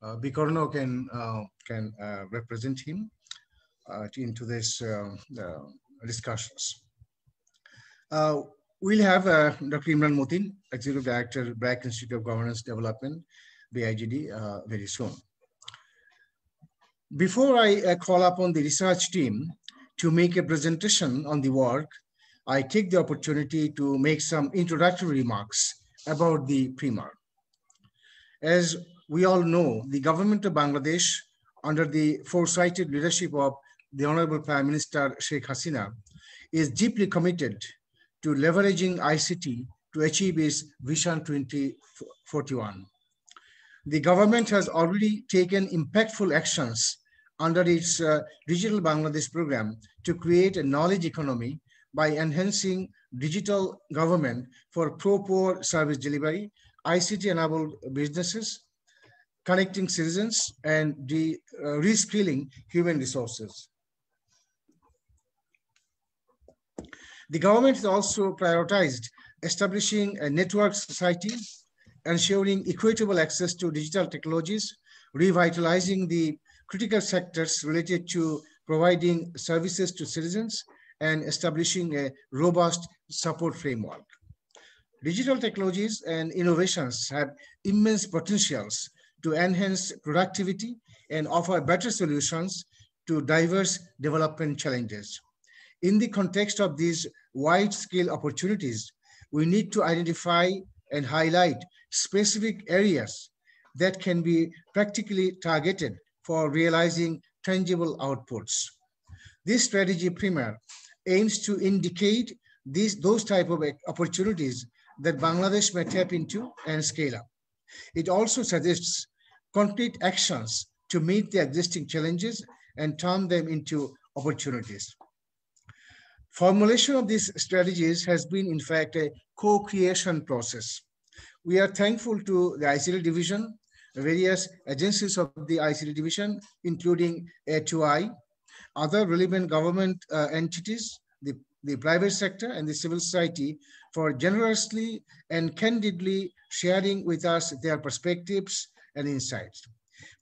Bicorno can represent him into this discussions. We'll have Dr. Imran Motin, Executive Director, BRAC Institute of Governance Development, BIGD, very soon. Before I call upon the research team to make a presentation on the work, I take the opportunity to make some introductory remarks about the primer. As we all know, the government of Bangladesh, under the foresighted leadership of the Honorable Prime Minister Sheikh Hasina, is deeply committed to leveraging ICT to achieve its Vision 2041. The government has already taken impactful actions under its Digital Bangladesh program to create a knowledge economy by enhancing digital government for pro-poor service delivery, ICT-enabled businesses, connecting citizens, and reskilling human resources. The government has also prioritized establishing a network society, ensuring equitable access to digital technologies, revitalizing the critical sectors related to providing services to citizens, and establishing a robust support framework. Digital technologies and innovations have immense potentials to enhance productivity and offer better solutions to diverse development challenges. In the context of these wide-scale opportunities, we need to identify and highlight specific areas that can be practically targeted for realizing tangible outputs. This strategy primer aims to indicate those type of opportunities that Bangladesh may tap into and scale up. It also suggests concrete actions to meet the existing challenges and turn them into opportunities. Formulation of these strategies has been, in fact, a co-creation process. We are thankful to the ICT division, various agencies of the ICT division, including A2I, other relevant government entities, the private sector, and the civil society for generously and candidly sharing with us their perspectives and insights.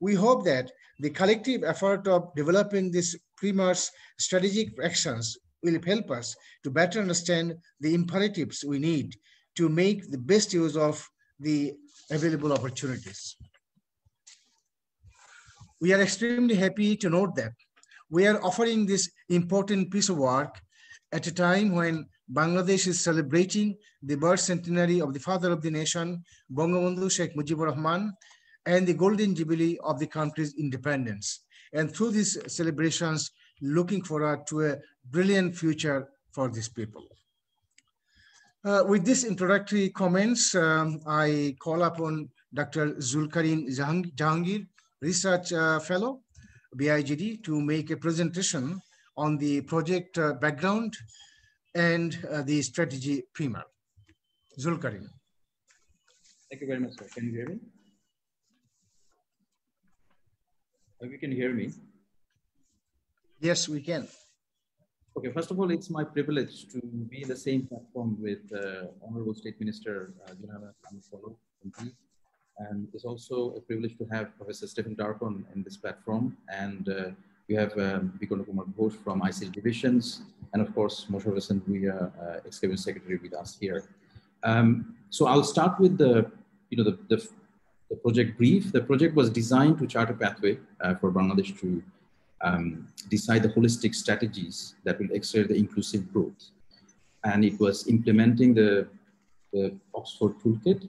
We hope that the collective effort of developing this primer's strategic actions will help us to better understand the imperatives we need to make the best use of the available opportunities. We are extremely happy to note that we are offering this important piece of work at a time when Bangladesh is celebrating the birth centenary of the father of the nation, Bangabandhu Sheikh Mujibur Rahman, and the golden jubilee of the country's independence. And through these celebrations, looking forward to a brilliant future for these people. With these introductory comments, I call upon Dr. Zulkarin Jahangir, Research Fellow, BIGD, to make a presentation on the project background and the strategy primer. Zulkarin. Thank you very much, sir. Can you hear me? Hope you can hear me. Yes, we can. Okay, first of all, it's my privilege to be in the same platform with Honorable State Minister Janara Informal, and it's also a privilege to have Professor Stephen Darkon in this platform, and we have Bicorno Kumar Ghosh from ICT divisions, and of course, Moshe Hassan, we are Executive Secretary with us here. So I'll start with the project brief. The project was designed to chart a pathway for Bangladesh to decide the holistic strategies that will accelerate the inclusive growth. And it was implementing the Oxford Toolkit.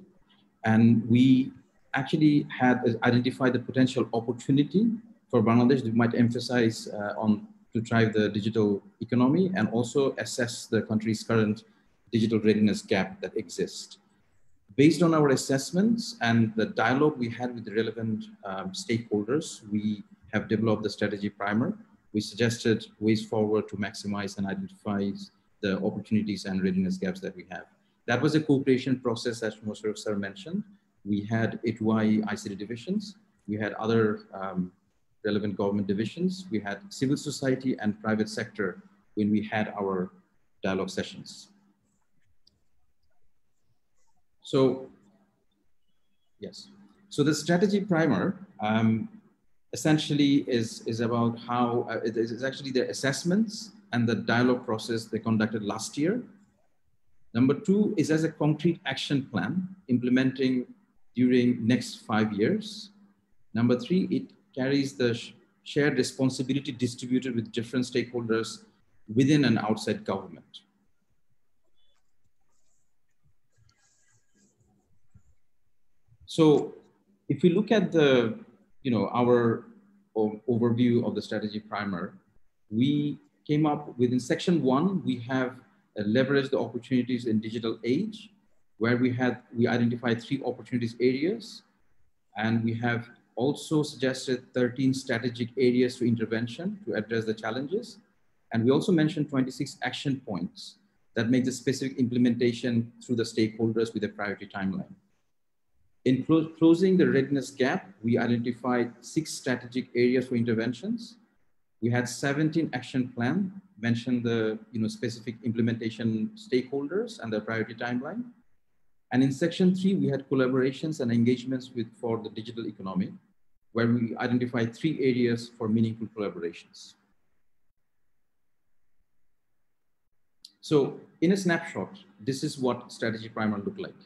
And we actually had identified the potential opportunity for Bangladesh that might emphasize to drive the digital economy and also assess the country's current digital readiness gap that exists. Based on our assessments and the dialogue we had with the relevant stakeholders, we have developed the strategy primer. We suggested ways forward to maximize and identify the opportunities and readiness gaps that we have. That was a co-creation process, as Moshe sir mentioned. We had A2I ICT divisions. We had other relevant government divisions. We had civil society and private sector when we had our dialogue sessions. So, yes. So the strategy primer essentially is about how, it is actually the assessments and the dialogue process they conducted last year. Number 2 is as a concrete action plan implementing during next 5 years. Number 3, it carries the shared responsibility distributed with different stakeholders within and outside government. So if we look at the, our overview of the strategy primer, we came up within section 1, we have leveraged the opportunities in digital age, where we identified 3 opportunities areas, and we have also suggested 13 strategic areas to intervention to address the challenges. And we also mentioned 26 action points that make the specific implementation through the stakeholders with a priority timeline. In closing the readiness gap, we identified 6 strategic areas for interventions. We had 17 action plans, mentioned the specific implementation stakeholders and the priority timeline. And in section 3, we had collaborations and engagements for the digital economy, where we identified 3 areas for meaningful collaborations. So in a snapshot, this is what strategy primer looked like.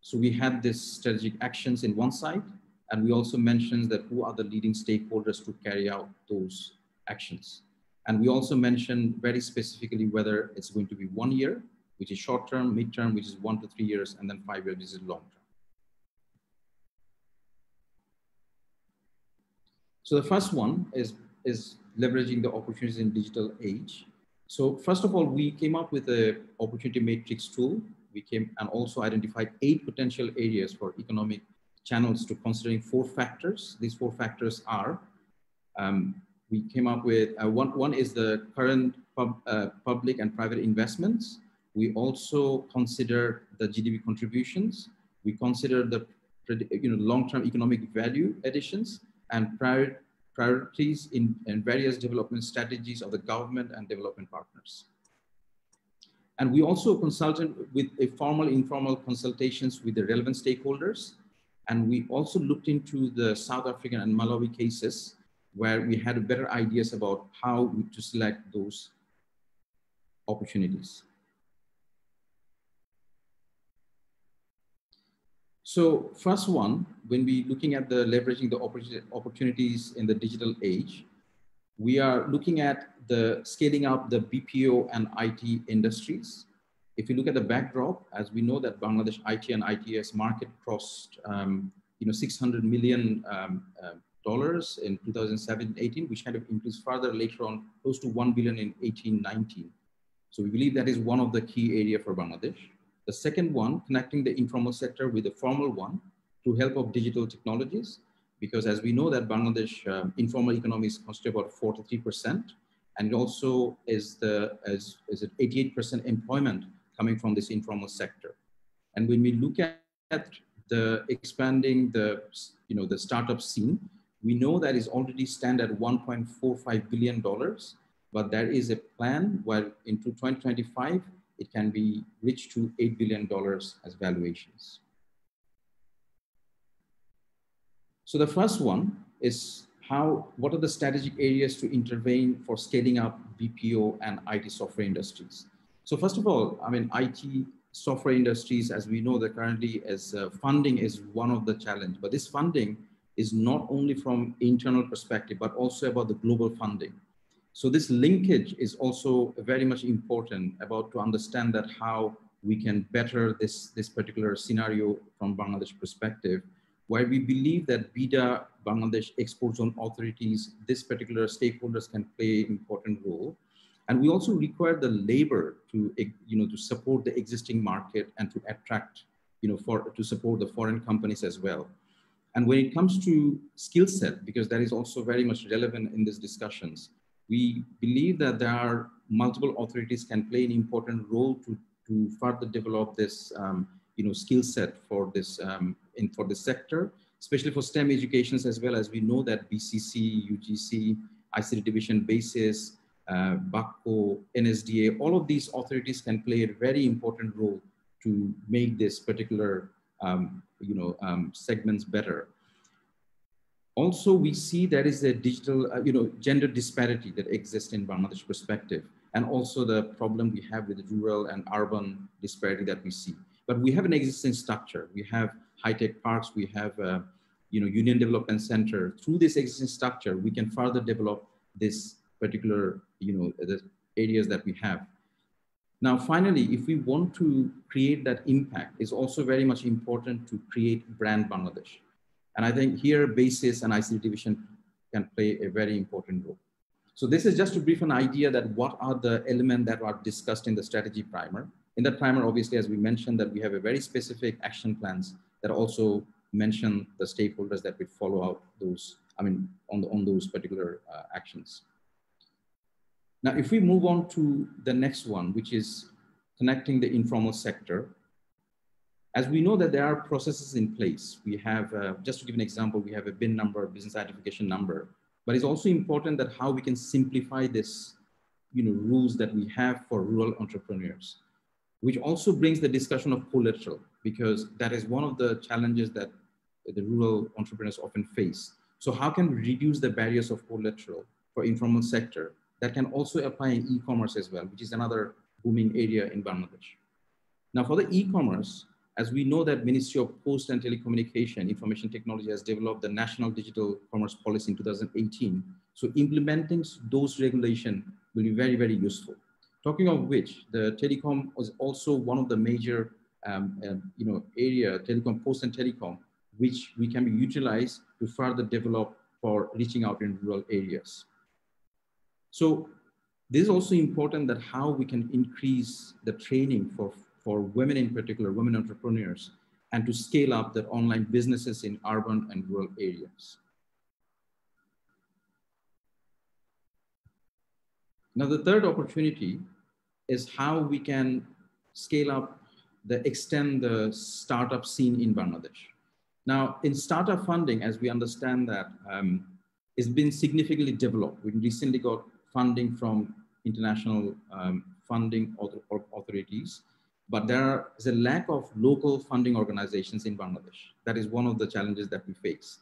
So we had this strategic actions in one side, and we also mentioned that who are the leading stakeholders to carry out those actions. And we also mentioned very specifically whether it's going to be 1 year, which is short term, mid term, which is 1 to 3 years, and then 5 years, which is long term. So the first one is leveraging the opportunities in digital age. So first of all, we came up with a opportunity matrix tool. We came and also identified 8 potential areas for economic channels to considering 4 factors. These 4 factors are, we came up with, one is the current public and private investments. We also consider the GDP contributions. We consider the long-term economic value additions and priorities in various development strategies of the government and development partners. And we also consulted with a formal, informal consultations with the relevant stakeholders. And we also looked into the South African and Malawi cases, where we had better ideas about how to select those opportunities. So first one, when we looking at the leveraging the opportunities in the digital age, we are looking at the scaling up the BPO and IT industries. If you look at the backdrop, as we know that Bangladesh IT and ITS market crossed $600 million in 2017-18, which kind of increased further later on, close to 1 billion in 18-19. So we believe that is one of the key areas for Bangladesh. The second one, connecting the informal sector with the formal one through help of digital technologies, because as we know that Bangladesh informal economy is constituted about 43%, and it also is 88% employment coming from this informal sector. And when we look at the expanding the startup scene, we know that is already stand at $1.45 billion, but there is a plan where into 2025, it can be reached to $8 billion as valuations. So the first one is what are the strategic areas to intervene for scaling up BPO and IT software industries? So first of all, I mean, IT software industries, as we know that currently as funding is one of the challenge, but this funding is not only from internal perspective, but also about the global funding. So this linkage is also very much important about to understand that how we can better this particular scenario from Bangladesh perspective, where we believe that BIDA, Bangladesh Export Zone authorities, this particular stakeholders can play an important role. And we also require the labor to support the existing market and to attract, to support the foreign companies as well. And when it comes to skill set, because that is also very much relevant in these discussions, we believe that there are multiple authorities can play an important role to further develop this, skill set for this for this sector, especially for STEM educations as well. As we know that BCC, UGC, ICT division basis, BACO, NSDA, all of these authorities can play a very important role to make this particular segments better. Also, we see there is a digital, gender disparity that exists in Bangladesh perspective, and also the problem we have with the rural and urban disparity that we see. But we have an existing structure. We have high-tech parks, we have Union Development Center. Through this existing structure, we can further develop this particular, the areas that we have. Now, finally, if we want to create that impact, it's also very much important to create brand Bangladesh. And I think here BASIS and ICT division can play a very important role. So this is just to brief an idea that what are the elements that are discussed in the strategy primer. In that primer, obviously, as we mentioned, that we have a very specific action plans that also mention the stakeholders that would follow out those, on those particular actions. Now, if we move on to the next one, which is connecting the informal sector, as we know that there are processes in place. We have, just to give an example, we have a BIN number, business identification number, but it's also important that how we can simplify this, rules that we have for rural entrepreneurs, which also brings the discussion of collateral, because that is one of the challenges that the rural entrepreneurs often face. So how can we reduce the barriers of collateral for informal sector that can also apply in e-commerce as well, which is another booming area in Bangladesh. Now for the e-commerce, as we know that Ministry of Post and Telecommunication Information Technology has developed the National Digital Commerce Policy in 2018. So implementing those regulations will be very, very useful. Talking of which, the telecom was also one of the major area, telecom, post and telecom, which we can be utilized to further develop for reaching out in rural areas. So this is also important that how we can increase the training for women in particular, women entrepreneurs, and to scale up their online businesses in urban and rural areas. Now, the third opportunity is how we can scale up, extend the startup scene in Bangladesh. Now, in startup funding, as we understand that, it's been significantly developed. We recently got funding from international funding authorities, but there is a lack of local funding organizations in Bangladesh. That is one of the challenges that we face.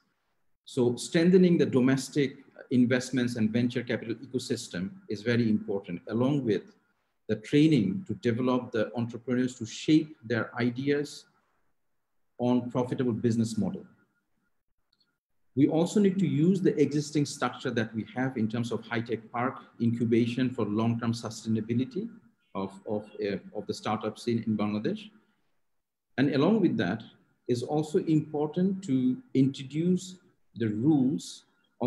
So strengthening the domestic investments and venture capital ecosystem is very important, along with the training to develop the entrepreneurs to shape their ideas on profitable business model. We also need to use the existing structure that we have in terms of high-tech park incubation for long-term sustainability of the startup scene in Bangladesh. And along with that, is also important to introduce the rules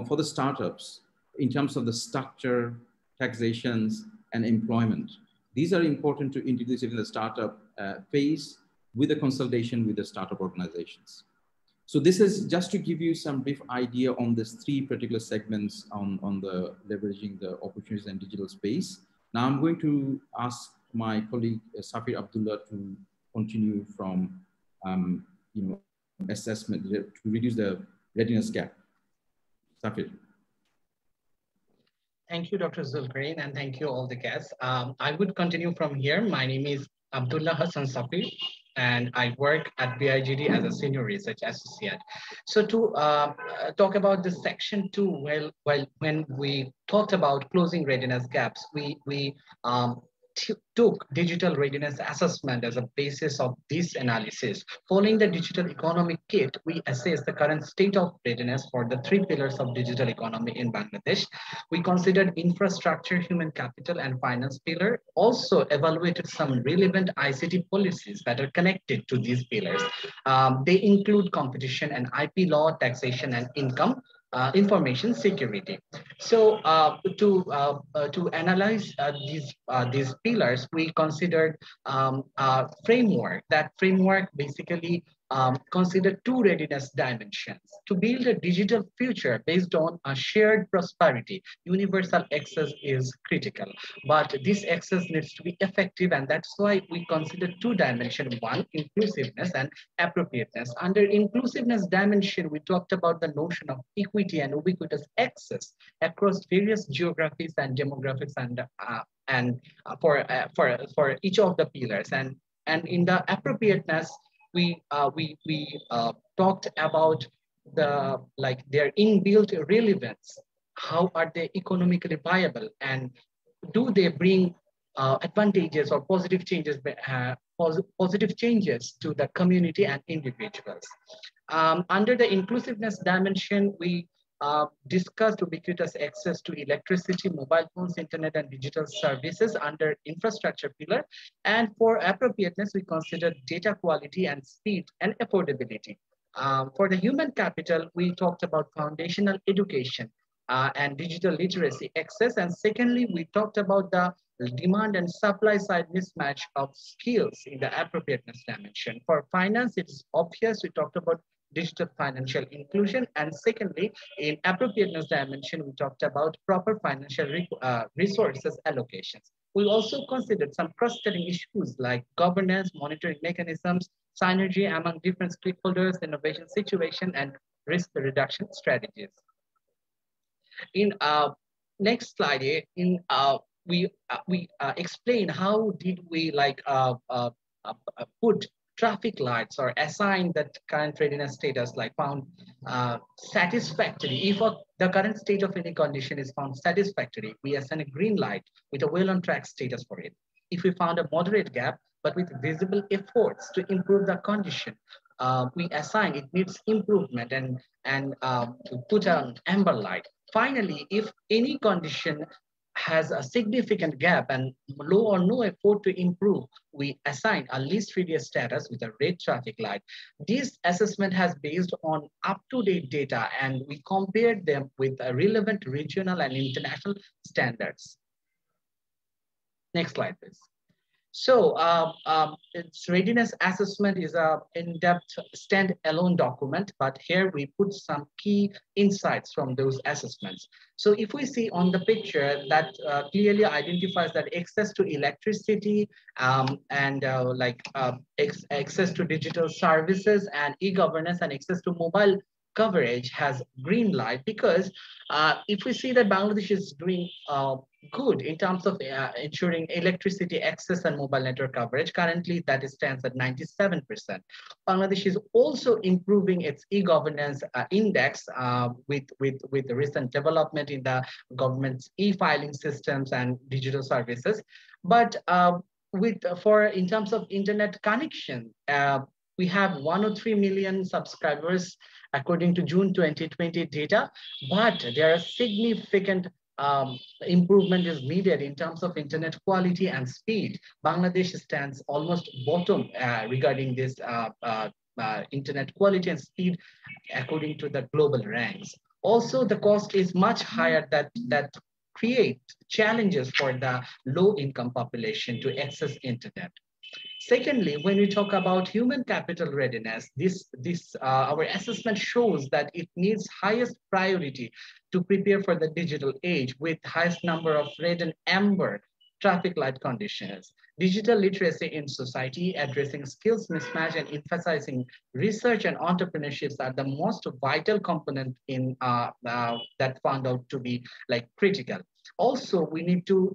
for the startups in terms of the structure, taxations, and employment. These are important to introduce in the startup phase with a consultation with the startup organizations. So this is just to give you some brief idea on these three particular segments on the leveraging the opportunities in digital space. Now I'm going to ask my colleague Safir Abdullah to continue from assessment to reduce the readiness gap. Safir. Thank you, Dr. Zulkarnain, and thank you all the guests. I would continue from here. My name is Abdullah Hassan Safir, and I work at BIGD as a senior research associate. So to talk about this section 2, when we talked about closing readiness gaps, we took digital readiness assessment as a basis of this analysis. Following the digital economy kit, we assessed the current state of readiness for the 3 pillars of digital economy in Bangladesh. We considered infrastructure, human capital, and finance pillar. Also evaluated some relevant ICT policies that are connected to these pillars. They include competition and IP law, taxation, and income. Information security. So to analyze these pillars, we considered a framework. That framework basically considered 2 readiness dimensions. To build a digital future based on a shared prosperity, universal access is critical. But this access needs to be effective, and that's why we consider 2 dimensions. 1, inclusiveness and appropriateness. Under inclusiveness dimension, we talked about the notion of equity and ubiquitous access across various geographies and demographics and for each of the pillars. And in the appropriateness, we talked about their inbuilt relevance? How are they economically viable, and do they bring advantages or positive changes to the community and individuals? Under the inclusiveness dimension, we discussed ubiquitous access to electricity, mobile phones, internet, and digital services under infrastructure pillar. And for appropriateness, we considered data quality and speed and affordability. For the human capital, we talked about foundational education and digital literacy access. And secondly, we talked about the demand and supply side mismatch of skills in the appropriateness dimension. For finance, it's obvious, we talked about digital financial inclusion. And secondly, in appropriateness dimension, we talked about proper financial resources allocations. We also considered some cross-cutting issues like governance, monitoring mechanisms, synergy among different stakeholders, innovation situation, and risk reduction strategies. In next slide, we explain how did we put traffic lights or assign that current readiness status like found satisfactory. If the current state of any condition is found satisfactory, we assign a green light with a well on track status for it. If we found a moderate gap, but with visible efforts to improve the condition, we assign it needs improvement and put an amber light. Finally, if any condition has a significant gap and low or no effort to improve, we assign a least serious status with a red traffic light. This assessment has based on up-to-date data, and we compared them with relevant regional and international standards. Next slide, please. So its readiness assessment is an in-depth stand-alone document, but here we put some key insights from those assessments. So if we see on the picture that clearly identifies that access to electricity and access to digital services and e-governance and access to mobile coverage has green light, because if we see that Bangladesh is doing good in terms of ensuring electricity access and mobile network coverage, currently that stands at 97%. Bangladesh is also improving its e-governance index with the recent development in the government's e-filing systems and digital services. But in terms of internet connection, we have 103 million subscribers according to June 2020 data, but there are significant improvement is needed in terms of internet quality and speed. Bangladesh stands almost bottom regarding this internet quality and speed according to the global ranks. Also, the cost is much higher that create challenges for the low-income population to access internet. Secondly, when we talk about human capital readiness, our assessment shows that it needs highest priority to prepare for the digital age with highest number of red and amber traffic light conditions. Digital literacy in society, addressing skills mismatch and emphasizing research and entrepreneurships are the most vital component in that found out to be critical. Also, we need to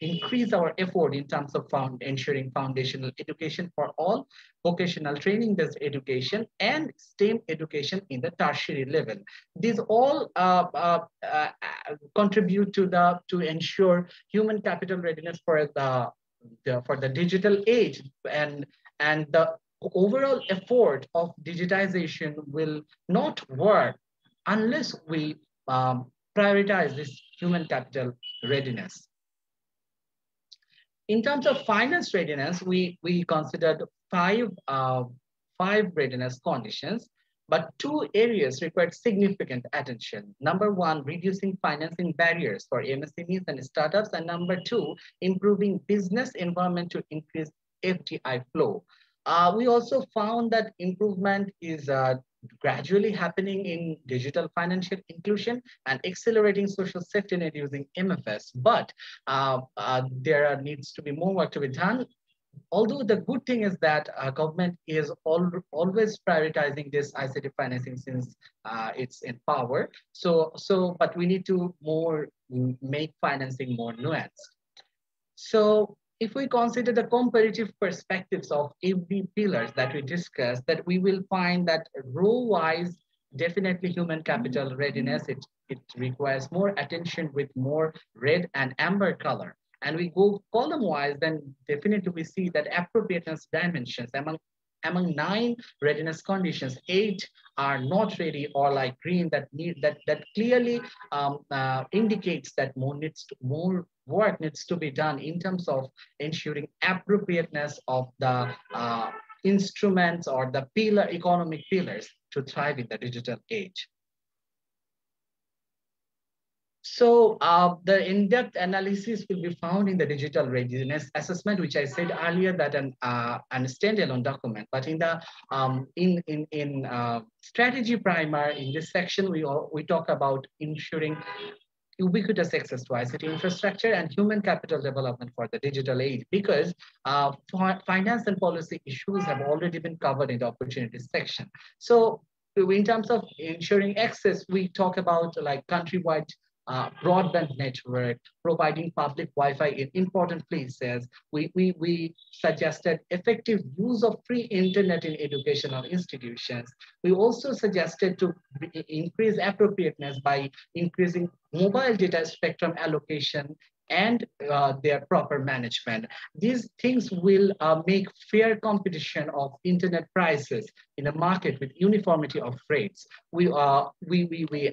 increase our effort in terms of ensuring foundational education for all, vocational training-based education, and STEM education in the tertiary level. These all contribute to ensure human capital readiness for the digital age, and the overall effort of digitization will not work unless we prioritize this human capital readiness. In terms of finance readiness, we considered five readiness conditions, but 2 areas required significant attention. Number 1, reducing financing barriers for MSMEs and startups, and number 2, improving business environment to increase FDI flow. We also found that improvement is gradually happening in digital financial inclusion and accelerating social safety net using MFS, but there needs to be more work to be done. Although the good thing is that government is always prioritizing this ICT financing since it's in power. But we need to make financing more nuanced. So if we consider the comparative perspectives of every pillars that we discussed, that we will find that row-wise definitely human capital readiness. It requires more attention with more red and amber color. And we go column wise, then definitely we see that appropriateness dimensions among 9 readiness conditions, 8 are not ready or like green that clearly indicates that more work needs to be done in terms of ensuring appropriateness of the instruments or the economic pillars to thrive in the digital age. So the in-depth analysis will be found in the digital readiness assessment, which I said earlier that an standalone document. But in the strategy primer in this section, we talk about ensuring ubiquitous access to ICT infrastructure and human capital development for the digital age, because finance and policy issues have already been covered in the opportunities section. So in terms of ensuring access, we talk about like countrywide broadband network, providing public Wi-Fi in important places. We suggested effective use of free internet in educational institutions. We also suggested to increase appropriateness by increasing mobile data spectrum allocation and their proper management. These things will make fair competition of internet prices in a market with uniformity of rates. We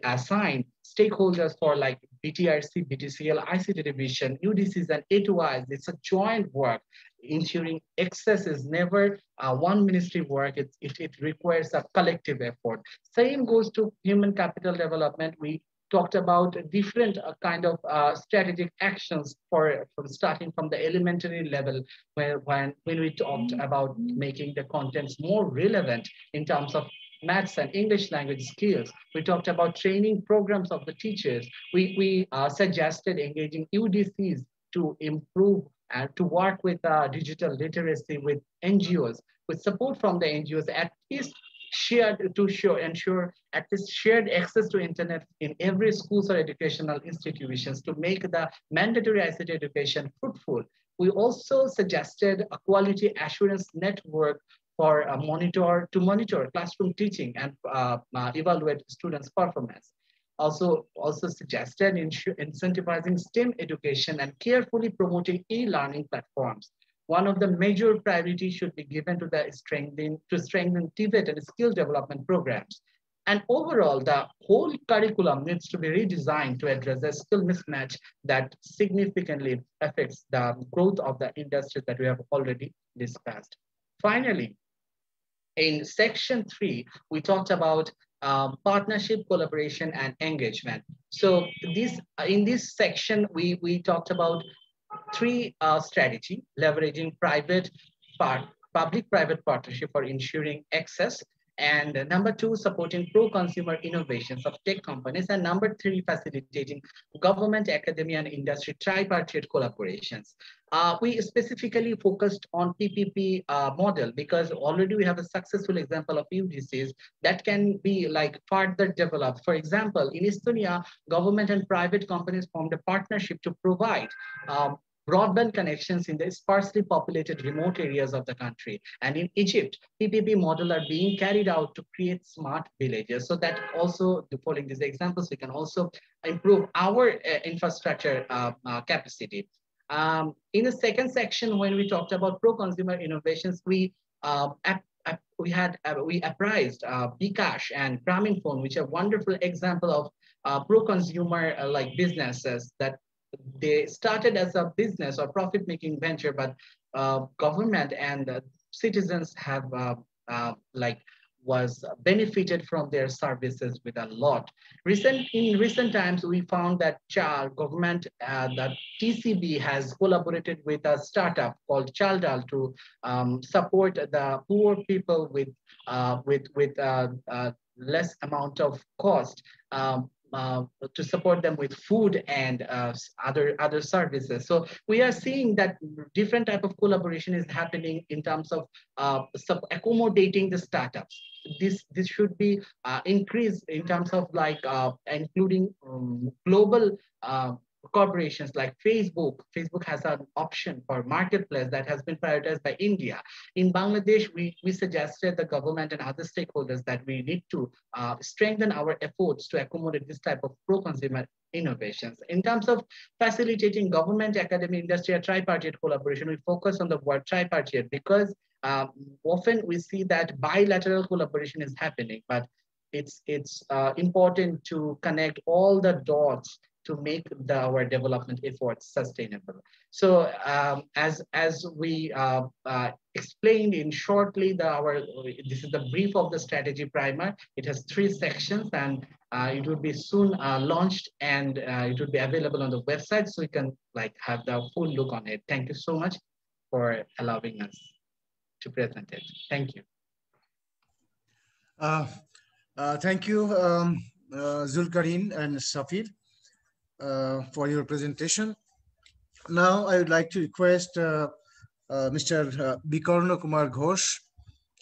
assign stakeholders for like BTRC, BTCL, ICT division, UDCs, and A2Is. It's a joint work. Ensuring access is never one ministry work. It requires a collective effort. Same goes to human capital development. We talked about different kind of strategic actions from starting from the elementary level, when we talked about making the contents more relevant in terms of maths and English language skills. We talked about training programs of the teachers. We suggested engaging UDCs to improve and to work with digital literacy with NGOs, with support from the NGOs, at least ensure at least shared access to internet in every schools or educational institutions to make the mandatory ICT education fruitful. We also suggested a quality assurance network for monitor classroom teaching and evaluate students' performance. Also suggested incentivizing STEM education and carefully promoting e-learning platforms. One of the major priorities should be given to the strengthen TVET and skill development programs. And overall, the whole curriculum needs to be redesigned to address the skill mismatch that significantly affects the growth of the industry that we have already discussed. Finally, in section 3, we talked about partnership, collaboration, and engagement. So in this section, we talked about 3 strategy: leveraging public-private partnership for ensuring access, and number 2, supporting pro-consumer innovations of tech companies, and number 3, facilitating government, academia, and industry tripartite collaborations. We specifically focused on PPP model because already we have a successful example of UDCs that can be like further developed. For example, in Estonia, government and private companies formed a partnership to provide broadband connections in the sparsely populated remote areas of the country. And in Egypt, PPP model are being carried out to create smart villages. So that also, following these examples, we can also improve our infrastructure capacity. In the second section, when we talked about pro-consumer innovations, we apprised Bcash and Grameenphone, which are wonderful example of pro-consumer like businesses that they started as a business or profit-making venture, but government and citizens have was benefited from their services with a lot. In recent times, we found that government, that TCB has collaborated with a startup called Chaldal to support the poor people with less amount of cost. To support them with food and other services. So we are seeing that different type of collaboration is happening in terms of accommodating the startups. This should be increased in terms of like including global corporations like Facebook. Facebook has an option for marketplace that has been prioritized by India. In Bangladesh, we suggested the government and other stakeholders that we need to strengthen our efforts to accommodate this type of pro-consumer innovations. In terms of facilitating government, academic, industry, or tripartite collaboration, we focus on the word tripartite because often we see that bilateral collaboration is happening, but it's important to connect all the dots to make our development efforts sustainable. So as we explained in shortly, this is the brief of the strategy primer. It has 3 sections, and it will be soon launched, and it will be available on the website, so you can have the full look on it. Thank you so much for allowing us to present it. Thank you. Thank you, Zulkarnain and Safir, for your presentation. Now, I would like to request Mr. Bikarna Kumar Ghosh,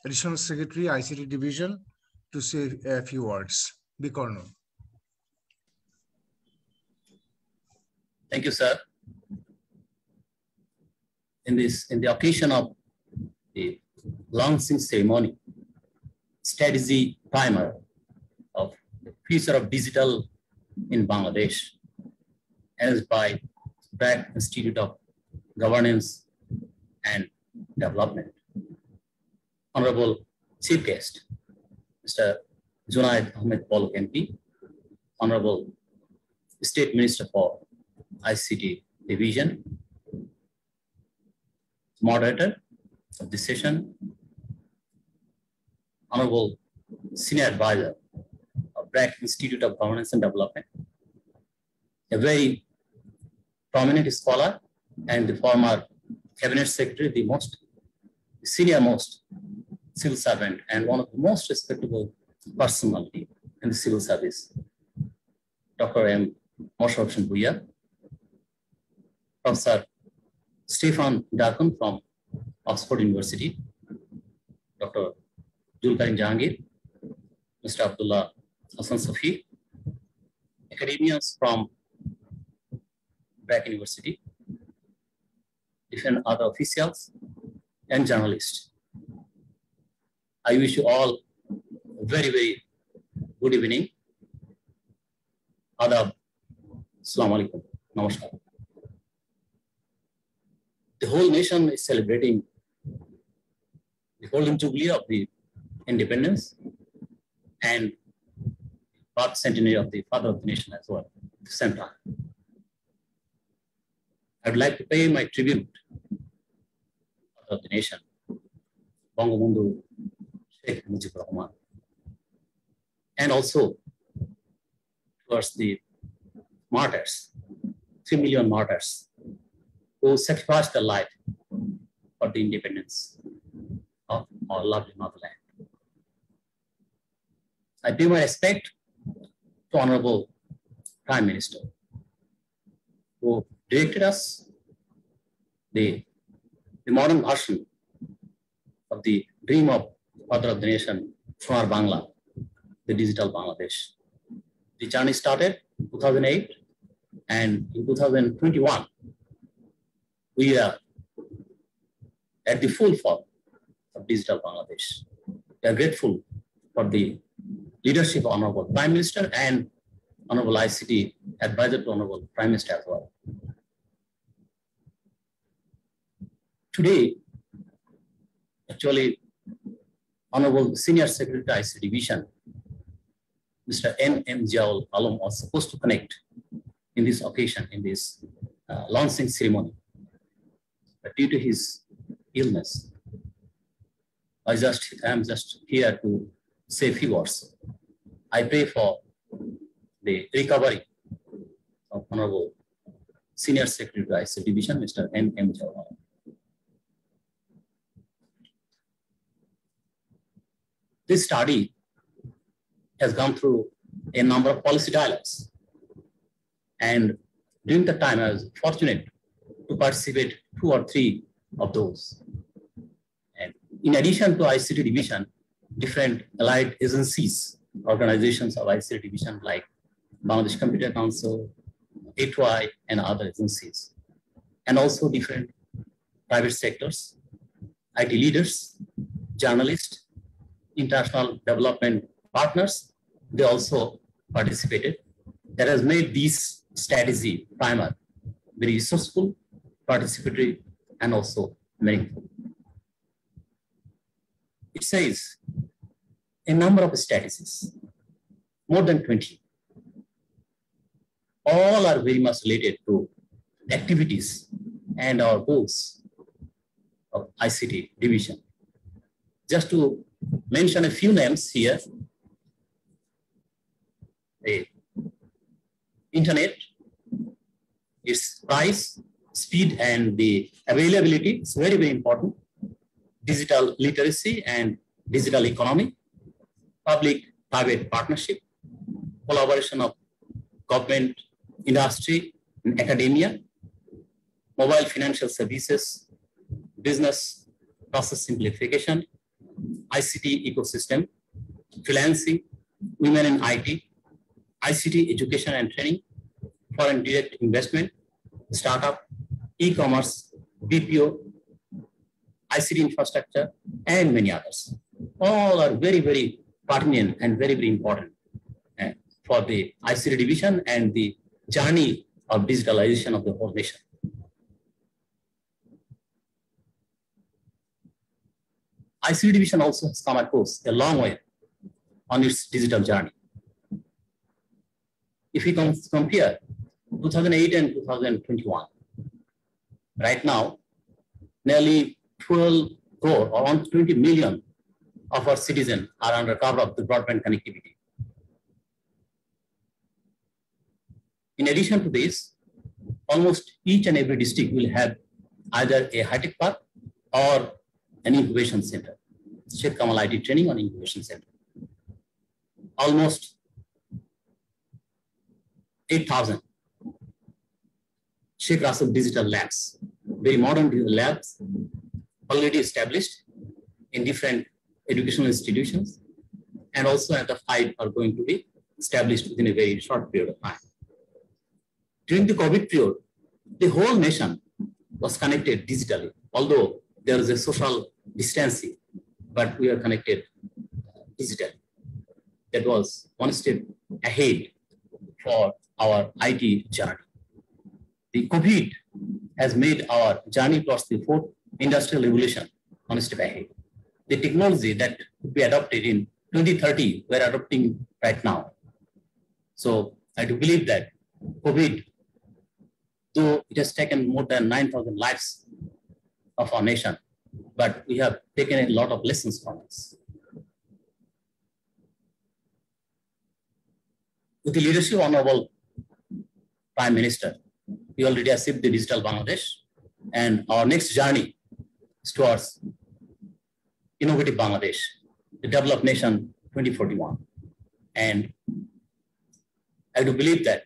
Additional Secretary, ICT Division, to say a few words. Bikarna. Thank you, sir. In the occasion of the launching ceremony, strategy primer of the future of digital in Bangladesh, as by BRAC Institute of Governance and Development. Honorable Chief Guest, Mr. Junaid Ahmed Polok MP, Honorable State Minister for ICT Division, moderator of this session, Honorable Senior Advisor of BRAC Institute of Governance and Development, a very prominent scholar and the former Cabinet Secretary, the senior most civil servant and one of the most respectable personality in the civil service, Dr. M. Moshokshan Bhuya, Professor Stefan Darkon from Oxford University, Dr. Zulkarnain Jahangir, Mr. Abdullah Hassan Safi, academians from BRAC University, different other officials, and journalists. I wish you all a very, very good evening. Adab. Assalamu alaikum. Namaskar. The whole nation is celebrating the golden jubilee of the independence and birth centenary of the father of the nation as well at the same time. I would like to pay my tribute of the nation, Bangabandhu Sheikh Mujibur Rahman, and also towards the martyrs, 3 million martyrs who sacrificed their life for the independence of our lovely motherland. I pay my respect to Honorable Prime Minister, who directed us the modern version of the dream of father of the nation, Sonar Bangla, the digital Bangladesh. The journey started in 2008, and in 2021, we are at the full form of digital Bangladesh. We are grateful for the leadership of Honorable Prime Minister and Honorable ICT Advisor to Honorable Prime Minister as well. Today, actually, Honorable Senior Secretary ICT Division, Mr. N.M. Ziaul Alam, was supposed to connect in this occasion, in this launching ceremony. But due to his illness, I am just here to say a few words. I pray for the recovery of Honorable Senior Secretary ICT Division, Mr. N.M. Ziaul Alam. This study has gone through a number of policy dialogues. And during the time, I was fortunate to participate 2 or 3 of those. And in addition to ICT Division, different allied agencies, organizations of ICT Division like Bangladesh Computer Council, HY and other agencies, and also different private sectors, IT leaders, journalists, international development partners. They also participated. That has made this strategy primer very resourceful, participatory, and also meaningful. It says a number of strategies, more than 20. All are very much related to activities and our goals of ICT division. Just to mention a few names here, the internet, its price, speed, and the availability is very, very important. Digital literacy and digital economy, public-private partnership, collaboration of government, industry, and academia, mobile financial services, business process simplification, ICT ecosystem, freelancing, women in IT, ICT education and training, foreign direct investment, startup, e-commerce, BPO, ICT infrastructure, and many others. All are very, very pertinent and very, very important for the ICT division and the journey of digitalization of the whole nation. ICT division also has come across a long way on its digital journey. If we compare 2008 and 2021, right now, nearly 12 crore or 120 million of our citizens are under cover of the broadband connectivity. In addition to this, almost each and every district will have either a high-tech park or an incubation center, Sheikh Kamal IT Training or Incubation Center. Almost 8,000 Sheikh Rasul Digital Labs, very modern digital labs, already established in different educational institutions, and also at the 5 are going to be established within a very short period of time. During the COVID period, the whole nation was connected digitally, although there is a social distancing, but we are connected digitally. That was one step ahead for our IT journey. The COVID has made our journey towards the 4th industrial revolution one step ahead. The technology that could be adopted in 2030, we're adopting right now. So I do believe that COVID, though it has taken more than 9,000 lives of our nation, but we have taken a lot of lessons from this. With the leadership of Honorable Prime Minister, we already achieved the digital Bangladesh, and our next journey is towards innovative Bangladesh, the developed nation 2041. And I do believe that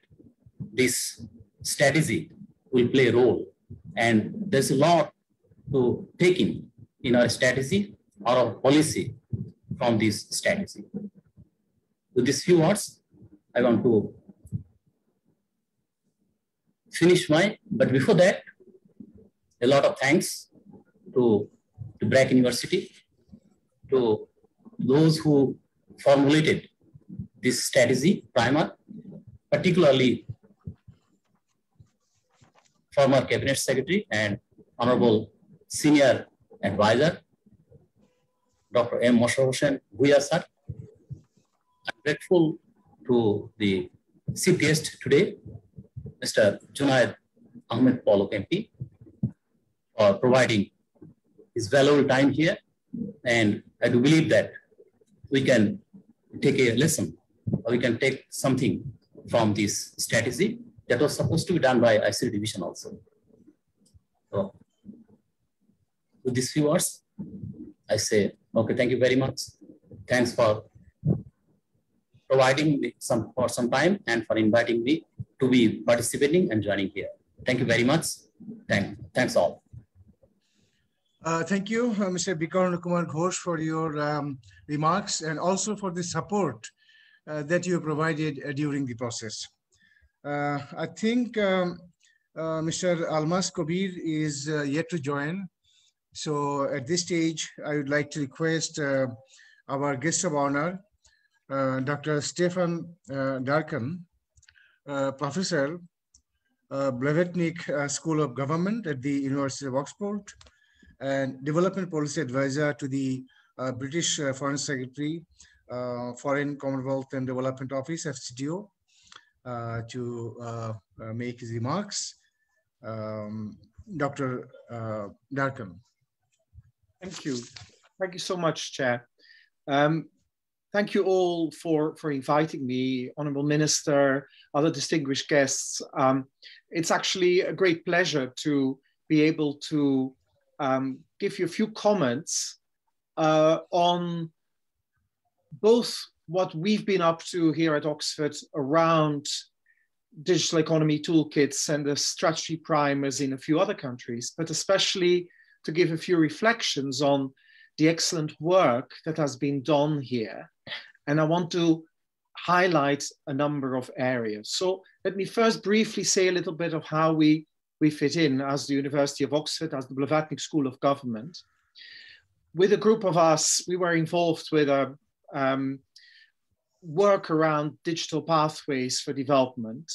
this strategy will play a role, and there's a lot to take in our strategy or our policy from this strategy. With these few words, I want to finish but before that, a lot of thanks to BRAC University, to those who formulated this strategy primer, particularly former Cabinet Secretary and Honorable Senior Advisor, Dr. M. Mosher Hossain Bhuiya sir. I'm grateful to the chief guest today, Mr. Junaid Ahmed Polok MP, for providing his valuable time here. And I do believe that we can take a lesson, or we can take something from this strategy that was supposed to be done by ICT division also. So with these few words, I say, okay, thank you very much. Thanks for providing me some time and for inviting me to be participating and joining here. Thank you very much. Thanks all. Thank you, Mr. Bikarna Kumar Ghosh, for your remarks and also for the support that you provided during the process. I think Mr. Almas Kabir is yet to join. So at this stage, I would like to request our guest of honor, Dr. Stefan Darkan, Professor, Blavatnik School of Government at the University of Oxford, and Development Policy Advisor to the British Foreign Secretary, Foreign Commonwealth and Development Office, FCDO, to make his remarks. Dr. Darkan. Thank you. Thank you so much, Chair. Thank you all for inviting me, Honourable Minister, other distinguished guests. It's actually a great pleasure to be able to give you a few comments on both what we've been up to here at Oxford around digital economy toolkits and the strategy primers in a few other countries, but especially to give a few reflections on the excellent work that has been done here. And I want to highlight a number of areas. So let me first briefly say a little bit of how we fit in as the University of Oxford, as the Blavatnik School of Government. With a group of us, we were involved with a work around digital pathways for development.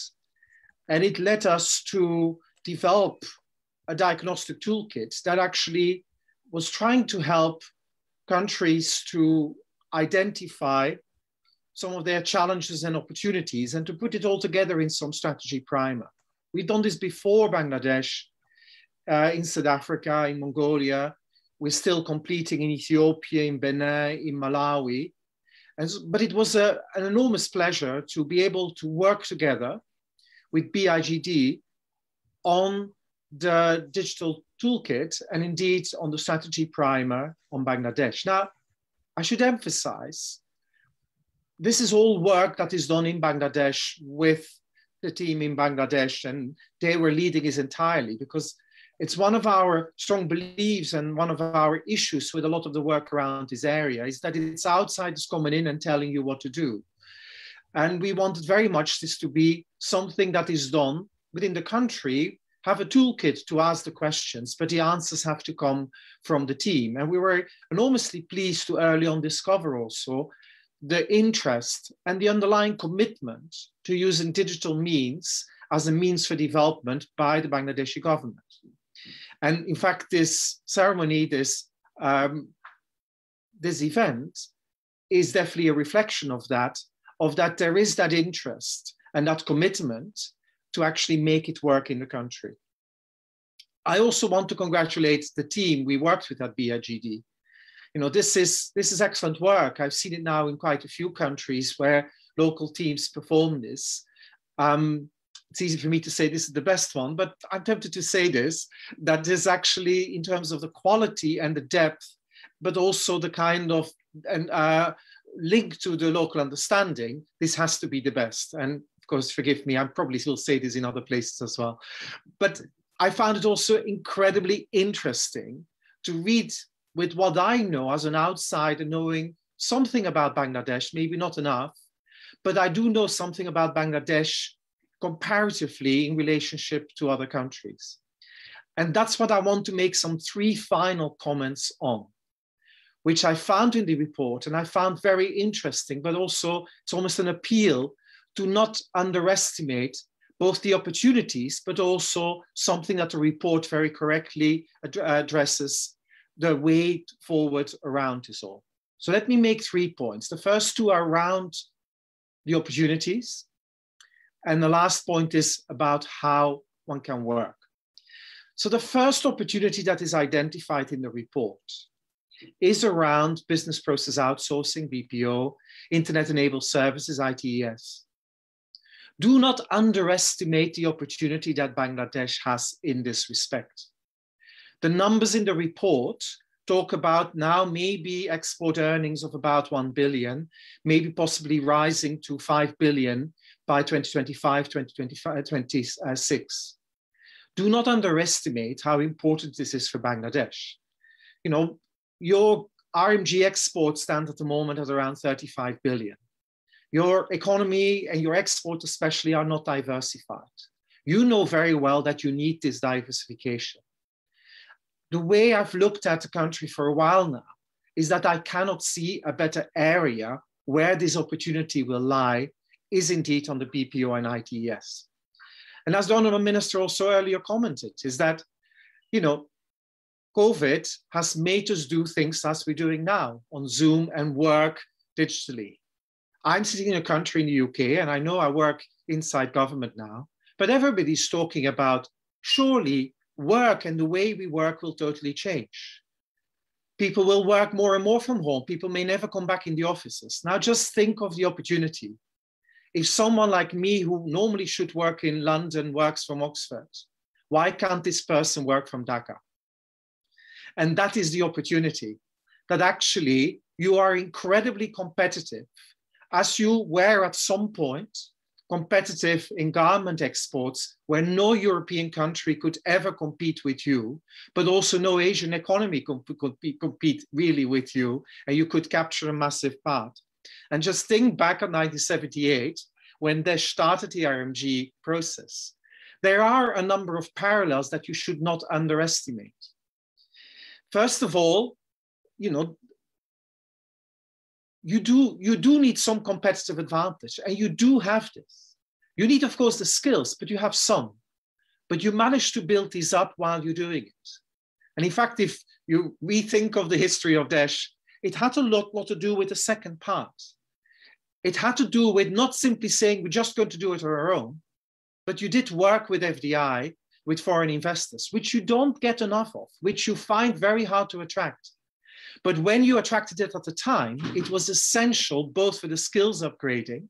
And it led us to develop a diagnostic toolkit that actually was trying to help countries to identify some of their challenges and opportunities and to put it all together in some strategy primer. We've done this before Bangladesh, in South Africa, in Mongolia. We're still completing in Ethiopia, in Benin, in Malawi. But it was an enormous pleasure to be able to work together with BIGD on the digital toolkit and indeed on the strategy primer on Bangladesh. Now, I should emphasize, this is all work that is done in Bangladesh with the team in Bangladesh, and they were leading this entirely because it's one of our strong beliefs and one of our issues with a lot of the work around this area is that it's outsiders coming in and telling you what to do. And we wanted very much this to be something that is done within the country, have a toolkit to ask the questions, but the answers have to come from the team. And we were enormously pleased to early on discover also the interest and the underlying commitment to using digital means as a means for development by the Bangladeshi government. And in fact, this ceremony, this event is definitely a reflection of that there is that interest and that commitment to actually make it work in the country. I also want to congratulate the team we worked with at BIGD. You know, this is excellent work. I've seen it now in quite a few countries where local teams perform this. It's easy for me to say this is the best one, but I'm tempted to say this, that this actually, in terms of the quality and the depth, but also the kind of link to the local understanding, this has to be the best. And of course, forgive me, I probably will say this in other places as well. But I found it also incredibly interesting to read with what I know as an outsider, knowing something about Bangladesh, maybe not enough, but I do know something about Bangladesh comparatively in relationship to other countries. And that's what I want to make some three final comments on, which I found in the report and I found very interesting, but also it's almost an appeal to not underestimate both the opportunities, but also something that the report very correctly addresses, the way forward around this all. So let me make 3 points. The first two are around the opportunities. And the last point is about how one can work. So the first opportunity that is identified in the report is around business process outsourcing, BPO, internet-enabled services, ITES. Do not underestimate the opportunity that Bangladesh has in this respect. The numbers in the report talk about now maybe export earnings of about 1 billion, maybe possibly rising to 5 billion by 2025, 2026. Do not underestimate how important this is for Bangladesh. You know, your RMG exports stand at the moment at around 35 billion. Your economy and your export especially are not diversified. You know very well that you need this diversification. The way I've looked at the country for a while now is that I cannot see a better area where this opportunity will lie is indeed on the BPO and ITES. And as the Honourable Minister also earlier commented, is that, you know, COVID has made us do things as we're doing now on Zoom and work digitally. I'm sitting in a country in the UK, and I know I work inside government now, but everybody's talking about surely work and the way we work will totally change. People will work more and more from home. People may never come back in the offices. Now just think of the opportunity. If someone like me who normally should work in London works from Oxford, why can't this person work from Dhaka? And that is the opportunity, that actually you are incredibly competitive, as you were at some point competitive in garment exports, where no European country could ever compete with you, but also no Asian economy could compete really with you, and you could capture a massive part. And just think back on 1978, when they started the RMG process. There are a number of parallels that you should not underestimate. First of all, you know, you do need some competitive advantage, and you do have this. You need, of course, the skills, but you have some. But you manage to build these up while you're doing it. And in fact, if you rethink of the history of Daesh, it had a lot to do with the second part. It had to do with not simply saying we're just going to do it on our own, but you did work with FDI, with foreign investors, which you don't get enough of, which you find very hard to attract. But when you attracted it at the time, it was essential both for the skills upgrading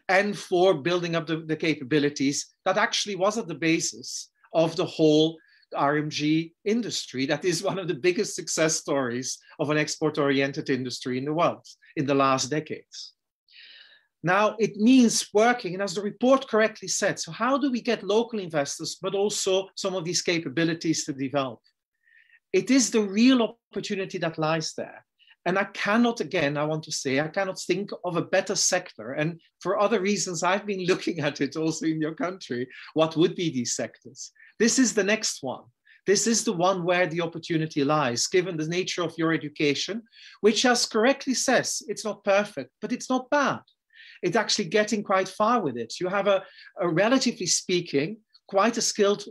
and for building up the capabilities that actually was at the basis of the whole RMG industry. That is one of the biggest success stories of an export-oriented industry in the world in the last decades. Now, it means working, and as the report correctly said, so how do we get local investors, but also some of these capabilities to develop? It is the real opportunity that lies there. And I cannot, again, I want to say, I cannot think of a better sector. And for other reasons, I've been looking at it also in your country, what would be these sectors? This is the next one. This is the one where the opportunity lies, given the nature of your education, which, as correctly says, it's not perfect, but it's not bad. It's actually getting quite far with it. You have a relatively speaking, quite a skilled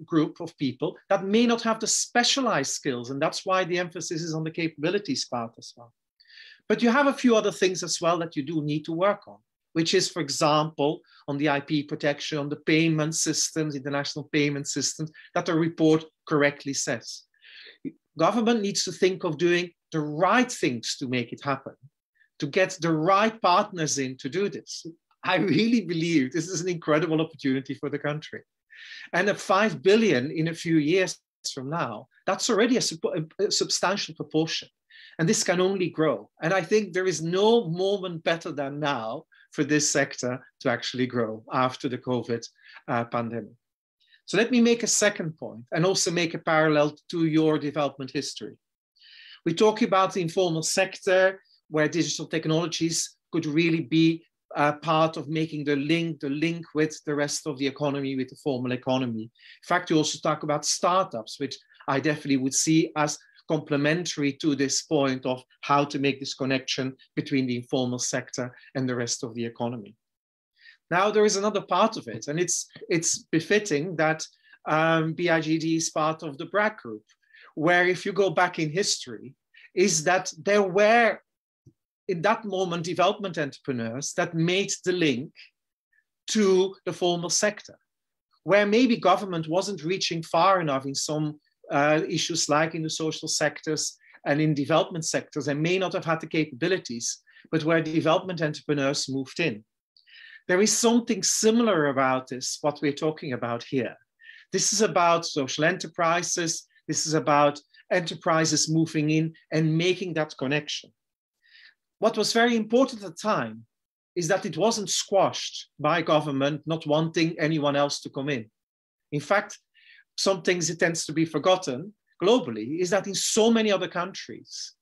group of people that may not have the specialized skills. And that's why the emphasis is on the capabilities part as well. But you have a few other things as well that you do need to work on, which is, for example, on the IP protection, on the payment systems, international payment systems, that the report correctly says. Government needs to think of doing the right things to make it happen, to get the right partners in to do this. I really believe this is an incredible opportunity for the country. And at 5 billion in a few years from now, that's already a substantial proportion. And this can only grow. And I think there is no moment better than now for this sector to actually grow after the COVID pandemic. So let me make a second point and also make a parallel to your development history. We talk about the informal sector, where digital technologies could really be part of making the link with the rest of the economy, with the formal economy. In fact, you also talk about startups, which I definitely would see as complementary to this point of how to make this connection between the informal sector and the rest of the economy. Now, there is another part of it, and it's befitting that BIGD is part of the BRAC group, where if you go back in history, is that there were in that moment, development entrepreneurs that made the link to the formal sector, where maybe government wasn't reaching far enough in some issues like in the social sectors and in development sectors, and may not have had the capabilities, but where development entrepreneurs moved in. There is something similar about this, what we're talking about here. This is about social enterprises. This is about enterprises moving in and making that connection. What was very important at the time is that it wasn't squashed by government not wanting anyone else to come in. In fact, some things it tends to be forgotten globally is that in so many other countries,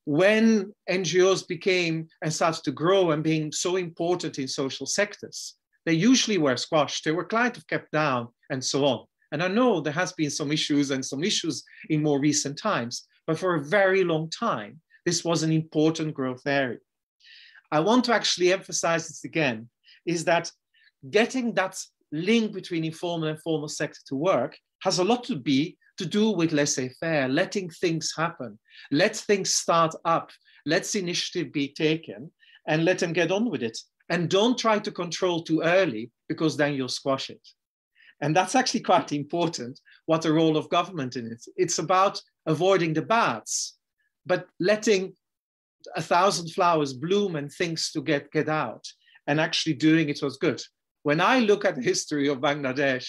when NGOs became and started to grow and being so important in social sectors, they usually were squashed. They were kind of kept down and so on. And I know there has been some issues in more recent times, but for a very long time, this was an important growth area. I want to actually emphasize this again, is that getting that link between informal and formal sector to work has a lot to do with laissez-faire, letting things happen, let things start up, let initiative be taken, and let them get on with it. And don't try to control too early, because then you'll squash it. And that's actually quite important, what the role of government in it. It's about avoiding the bads, but letting 1,000 flowers bloom and things to get out, and actually doing it was good. When I look at the history of Bangladesh,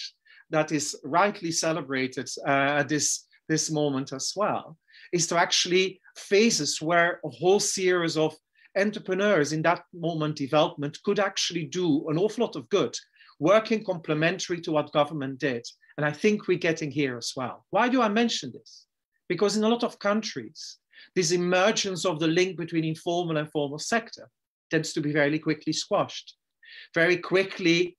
that is rightly celebrated at this moment as well, is to actually phases where a whole series of entrepreneurs in that moment development could actually do an awful lot of good, working complementary to what government did. And I think we're getting here as well. Why do I mention this? Because in a lot of countries, this emergence of the link between informal and formal sector tends to be very quickly squashed. Very quickly,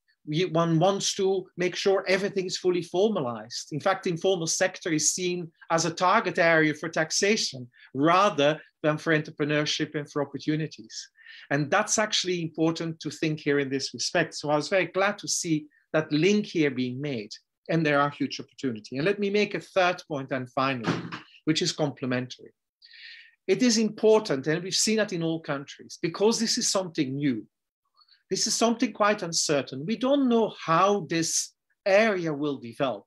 one wants to make sure everything is fully formalized. In fact, informal sector is seen as a target area for taxation rather than for entrepreneurship and for opportunities. And that's actually important to think here in this respect. So I was very glad to see that link here being made, and there are huge opportunities. And let me make a third point and finally, which is complementary. It is important, and we've seen that in all countries, because this is something new. This is something quite uncertain. We don't know how this area will develop.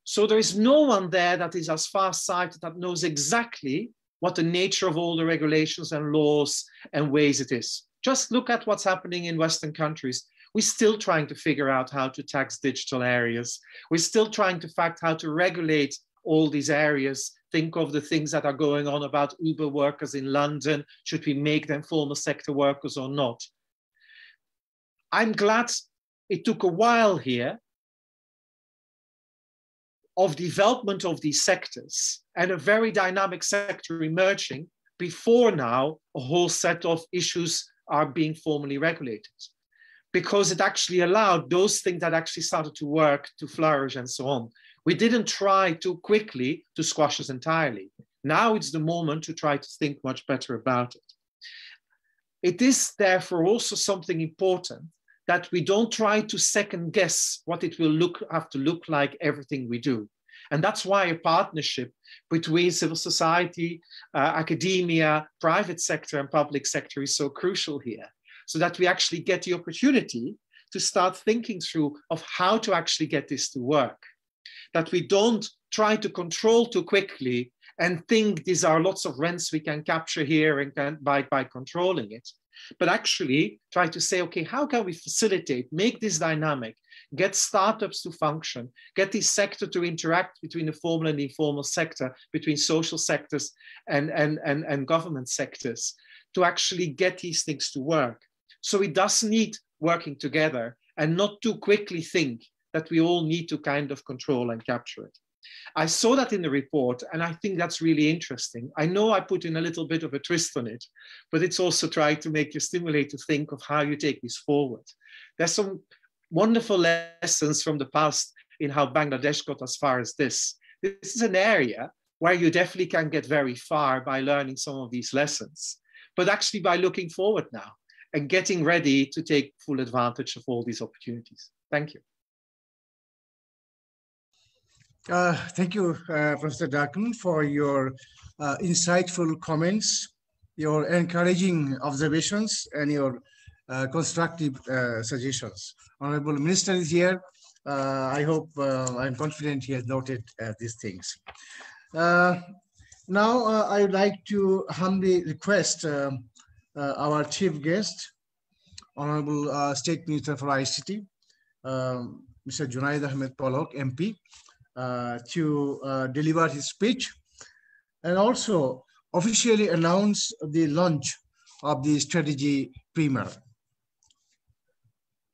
So there is no one there that is as far-sighted, that knows exactly what the nature of all the regulations and laws and ways it is. Just look at what's happening in Western countries. We're still trying to figure out how to tax digital areas. We're still trying to fact how to regulate all these areas. Think of the things that are going on about Uber workers in London. Should we make them formal sector workers or not? I'm glad it took a while here of development of these sectors and a very dynamic sector emerging before now a whole set of issues are being formally regulated, because it actually allowed those things that actually started to work to flourish and so on. We didn't try too quickly to squash this entirely. Now it's the moment to try to think much better about it. It is therefore also something important that we don't try to second guess what it will have to look like everything we do. And that's why a partnership between civil society, academia, private sector and public sector is so crucial here, so that we actually get the opportunity to start thinking through of how to actually get this to work. That we don't try to control too quickly and think these are lots of rents we can capture here and by controlling it. But actually try to say, okay, how can we facilitate, make this dynamic, get startups to function, get this sector to interact between the formal and the informal sector, between social sectors and government sectors, to actually get these things to work. So it does need working together and not too quickly think that we all need to kind of control and capture it. I saw that in the report, and I think that's really interesting. I know I put in a little bit of a twist on it, but it's also trying to make you stimulate to think of how you take this forward. There's some wonderful lessons from the past in how Bangladesh got as far as this. This is an area where you definitely can get very far by learning some of these lessons, but actually by looking forward now and getting ready to take full advantage of all these opportunities. Thank you. Thank you, Professor Darkin, for your insightful comments, your encouraging observations, and your constructive suggestions. Honorable Minister is here. I hope, I'm confident he has noted these things. Now, I would like to humbly request our chief guest, Honorable State Minister for ICT, Mr. Junaid Ahmed Polok, MP, to deliver his speech and also officially announce the launch of the strategy primer.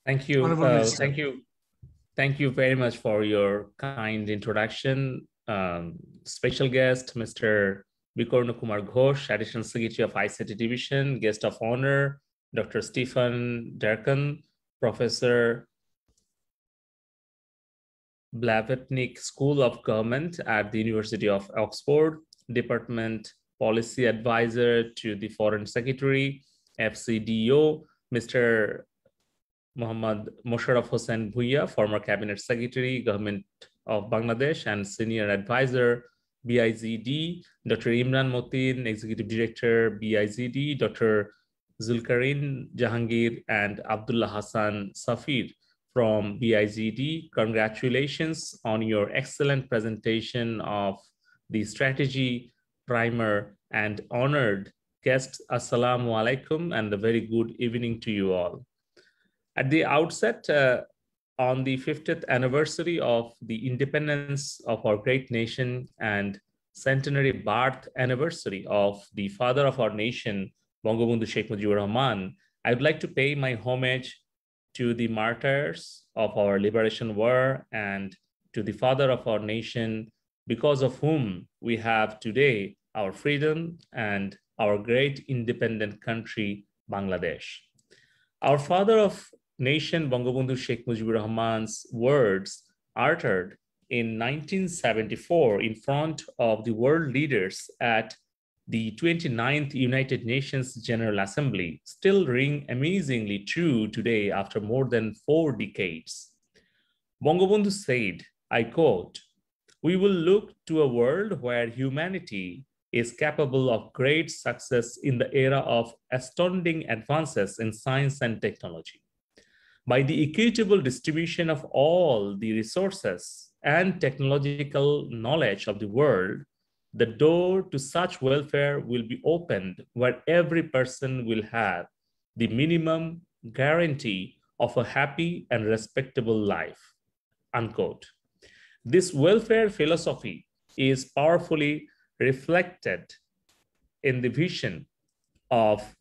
Thank you. Thank you very much for your kind introduction. Special guest, Mr. Bikorno Kumar Ghosh, Additional Secretary of ICT Division, Guest of Honor, Dr. Stephen Durkin, Professor Blavatnik School of Government at the University of Oxford, Department Policy Advisor to the Foreign Secretary, FCDO, Mr. Muhammad Mosharraf Hossain Bhuiya, former Cabinet Secretary, Government of Bangladesh, and Senior Advisor, BIZD, Dr. Imran Motin, Executive Director, BIZD, Dr. Zulkarin Jahangir, and Abdullah Hassan Safir from BIZD. Congratulations on your excellent presentation of the strategy primer, and honored guests, Assalamu alaikum, and a very good evening to you all. At the outset, on the 50th anniversary of the independence of our great nation and centenary birth anniversary of the father of our nation, Bangabandhu Sheikh Mujibur Rahman, I would like to pay my homage to the martyrs of our liberation war and to the father of our nation, because of whom we have today our freedom and our great independent country, Bangladesh. Our father of nation, Bangabandhu Sheikh Mujibur Rahman's words uttered in 1974 in front of the world leaders at the 29th United Nations General Assembly still ring amazingly true today after more than 4 decades. Bangabandhu said, I quote, "We will look to a world where humanity is capable of great success in the era of astounding advances in science and technology. By the equitable distribution of all the resources and technological knowledge of the world, the door to such welfare will be opened where every person will have the minimum guarantee of a happy and respectable life." Unquote. This welfare philosophy is powerfully reflected in the vision of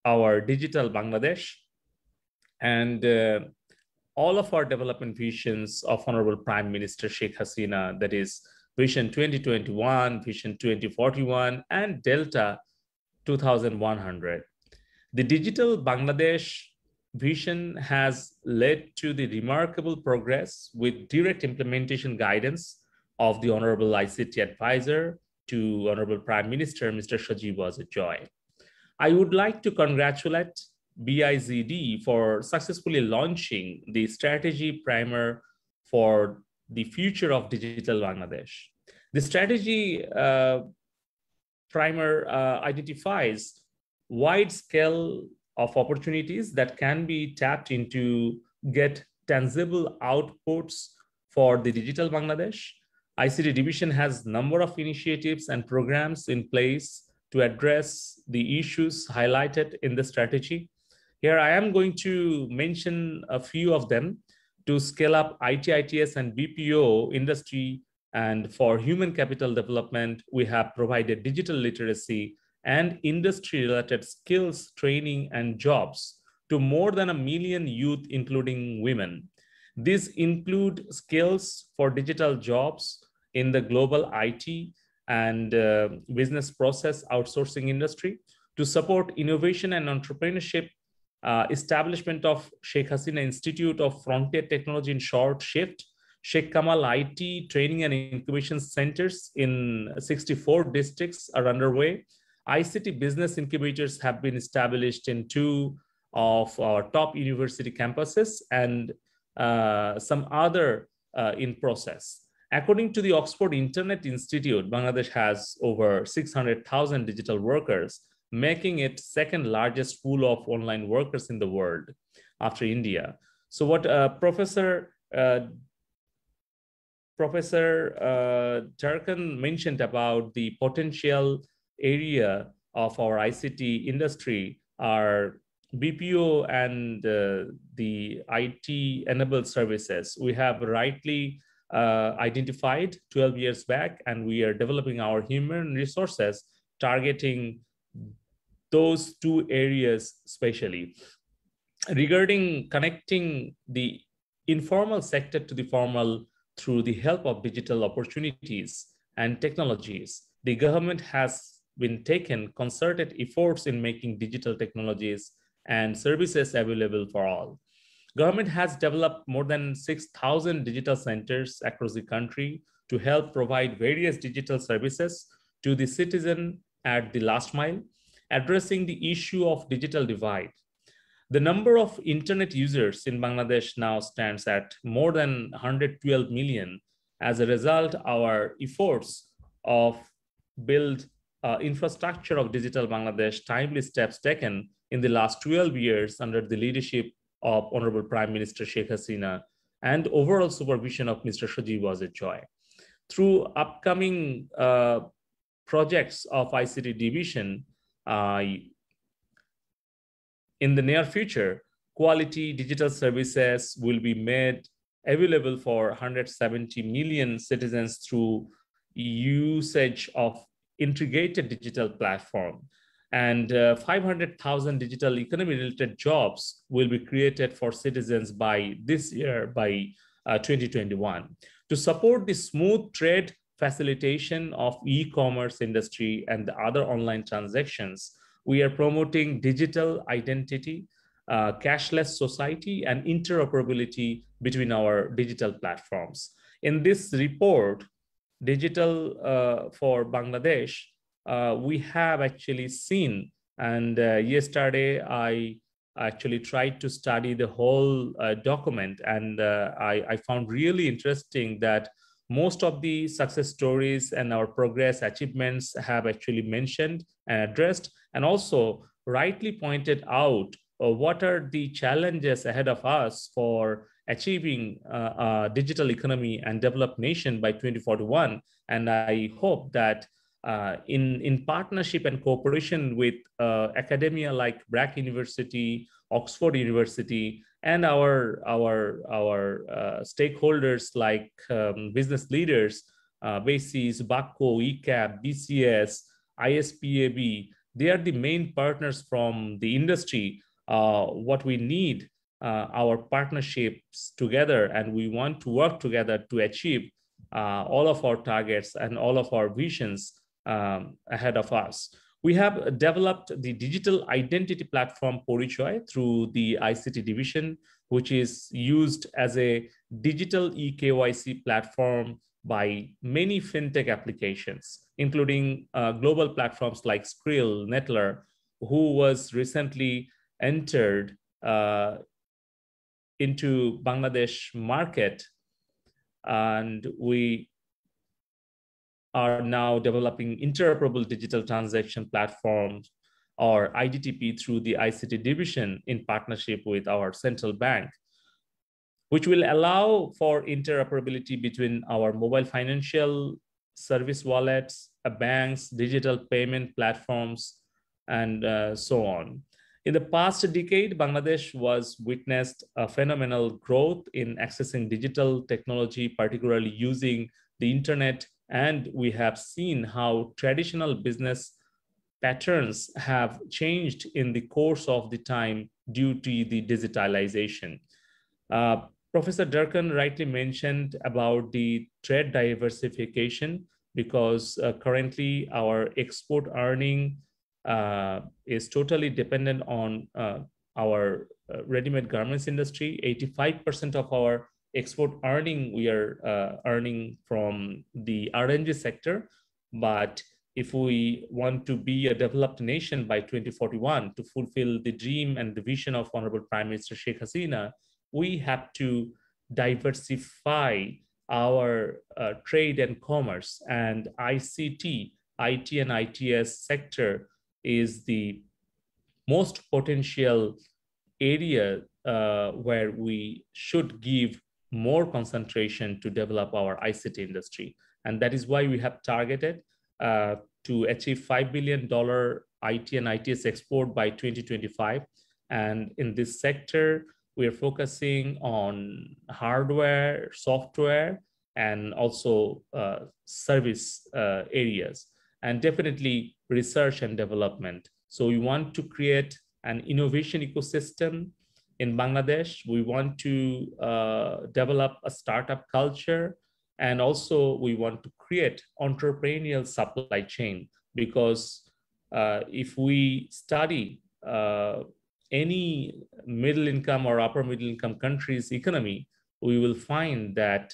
our digital Bangladesh and all of our development visions of Honorable Prime Minister Sheikh Hasina, that is Vision 2021, Vision 2041, and Delta 2100. The digital Bangladesh vision has led to the remarkable progress with direct implementation guidance of the Honorable ICT Advisor to Honorable Prime Minister, Mr. Sajib Wazir Joy. I would like to congratulate BIZD for successfully launching the strategy primer for the future of digital Bangladesh. The strategy primer identifies wide scale of opportunities that can be tapped into get tangible outputs for the digital Bangladesh. ICT division has a number of initiatives and programs in place to address the issues highlighted in the strategy. Here I am going to mention a few of them to scale up IT, ITS, and BPO industry. And for human capital development, we have provided digital literacy and industry-related skills, training, and jobs to more than 1 million youth, including women. These include skills for digital jobs in the global IT and business process outsourcing industry to support innovation and entrepreneurship, establishment of Sheikh Hasina Institute of Frontier Technology in short shift, Sheikh Kamal IT training and incubation centers in 64 districts are underway. ICT business incubators have been established in 2 of our top university campuses and some other in process. According to the Oxford Internet Institute, Bangladesh has over 600,000 digital workers, making it second largest pool of online workers in the world after India. So what Professor Durkin mentioned about the potential area of our ICT industry are BPO and the IT enabled services. We have rightly identified 12 years back, and we are developing our human resources targeting those 2 areas especially. Regarding connecting the informal sector to the formal through the help of digital opportunities and technologies, the government has been taken concerted efforts in making digital technologies and services available for all. Government has developed more than 6,000 digital centers across the country to help provide various digital services to the citizen at the last mile, addressing the issue of digital divide. The number of internet users in Bangladesh now stands at more than 112 million. As a result, our efforts of build infrastructure of digital Bangladesh, timely steps taken in the last 12 years under the leadership of Honorable Prime Minister Sheikh Hasina and overall supervision of Mr. Sajib was a joy. Through upcoming projects of ICT division, in the near future, quality digital services will be made available for 170 million citizens through usage of integrated digital platform. And 500,000 digital economy related jobs will be created for citizens by this year, by 2021. To support the smooth trade facilitation of e-commerce industry and the other online transactions, we are promoting digital identity, cashless society, and interoperability between our digital platforms. In this report, Digital for Bangladesh, we have actually seen, and yesterday I actually tried to study the whole document, and I found really interesting that most of the success stories and our progress achievements have actually mentioned and addressed, and also rightly pointed out what are the challenges ahead of us for achieving a digital economy and developed nation by 2041. And I hope that in partnership and cooperation with academia like BRAC University, Oxford University, and our stakeholders like business leaders, BASIS, BACO, ECAP, BCS, ISPAB, they are the main partners from the industry. What we need our partnerships together, and we want to work together to achieve all of our targets and all of our visions ahead of us. We have developed the digital identity platform Porichoy through the ICT division, which is used as a digital eKYC platform by many fintech applications, including global platforms like Skrill, Nettler, who was recently entered into Bangladesh market, and we are now developing interoperable digital transaction platforms, or IDTP, through the ICT division in partnership with our central bank, which will allow for interoperability between our mobile financial service wallets, banks, digital payment platforms, and so on. In the past decade, Bangladesh was witnessed a phenomenal growth in accessing digital technology, particularly using the internet, and we have seen how traditional business patterns have changed in the course of the time due to the digitalization. Professor Durkan rightly mentioned about the trade diversification, because currently our export earning is totally dependent on our ready-made garments industry. 85% of our export earning we are earning from the R&D sector. But if we want to be a developed nation by 2041 to fulfill the dream and the vision of Honorable Prime Minister Sheikh Hasina, we have to diversify our trade and commerce, and ICT, IT and ITS sector is the most potential area where we should give more concentration to develop our ICT industry. And that is why we have targeted to achieve $5 billion IT and ITS export by 2025. And in this sector, we are focusing on hardware, software, and also service areas, and definitely research and development. So we want to create an innovation ecosystem in Bangladesh. We want to develop a startup culture, And also we want to create entrepreneurial supply chain, because if we study any middle income or upper middle income country's economy, we will find that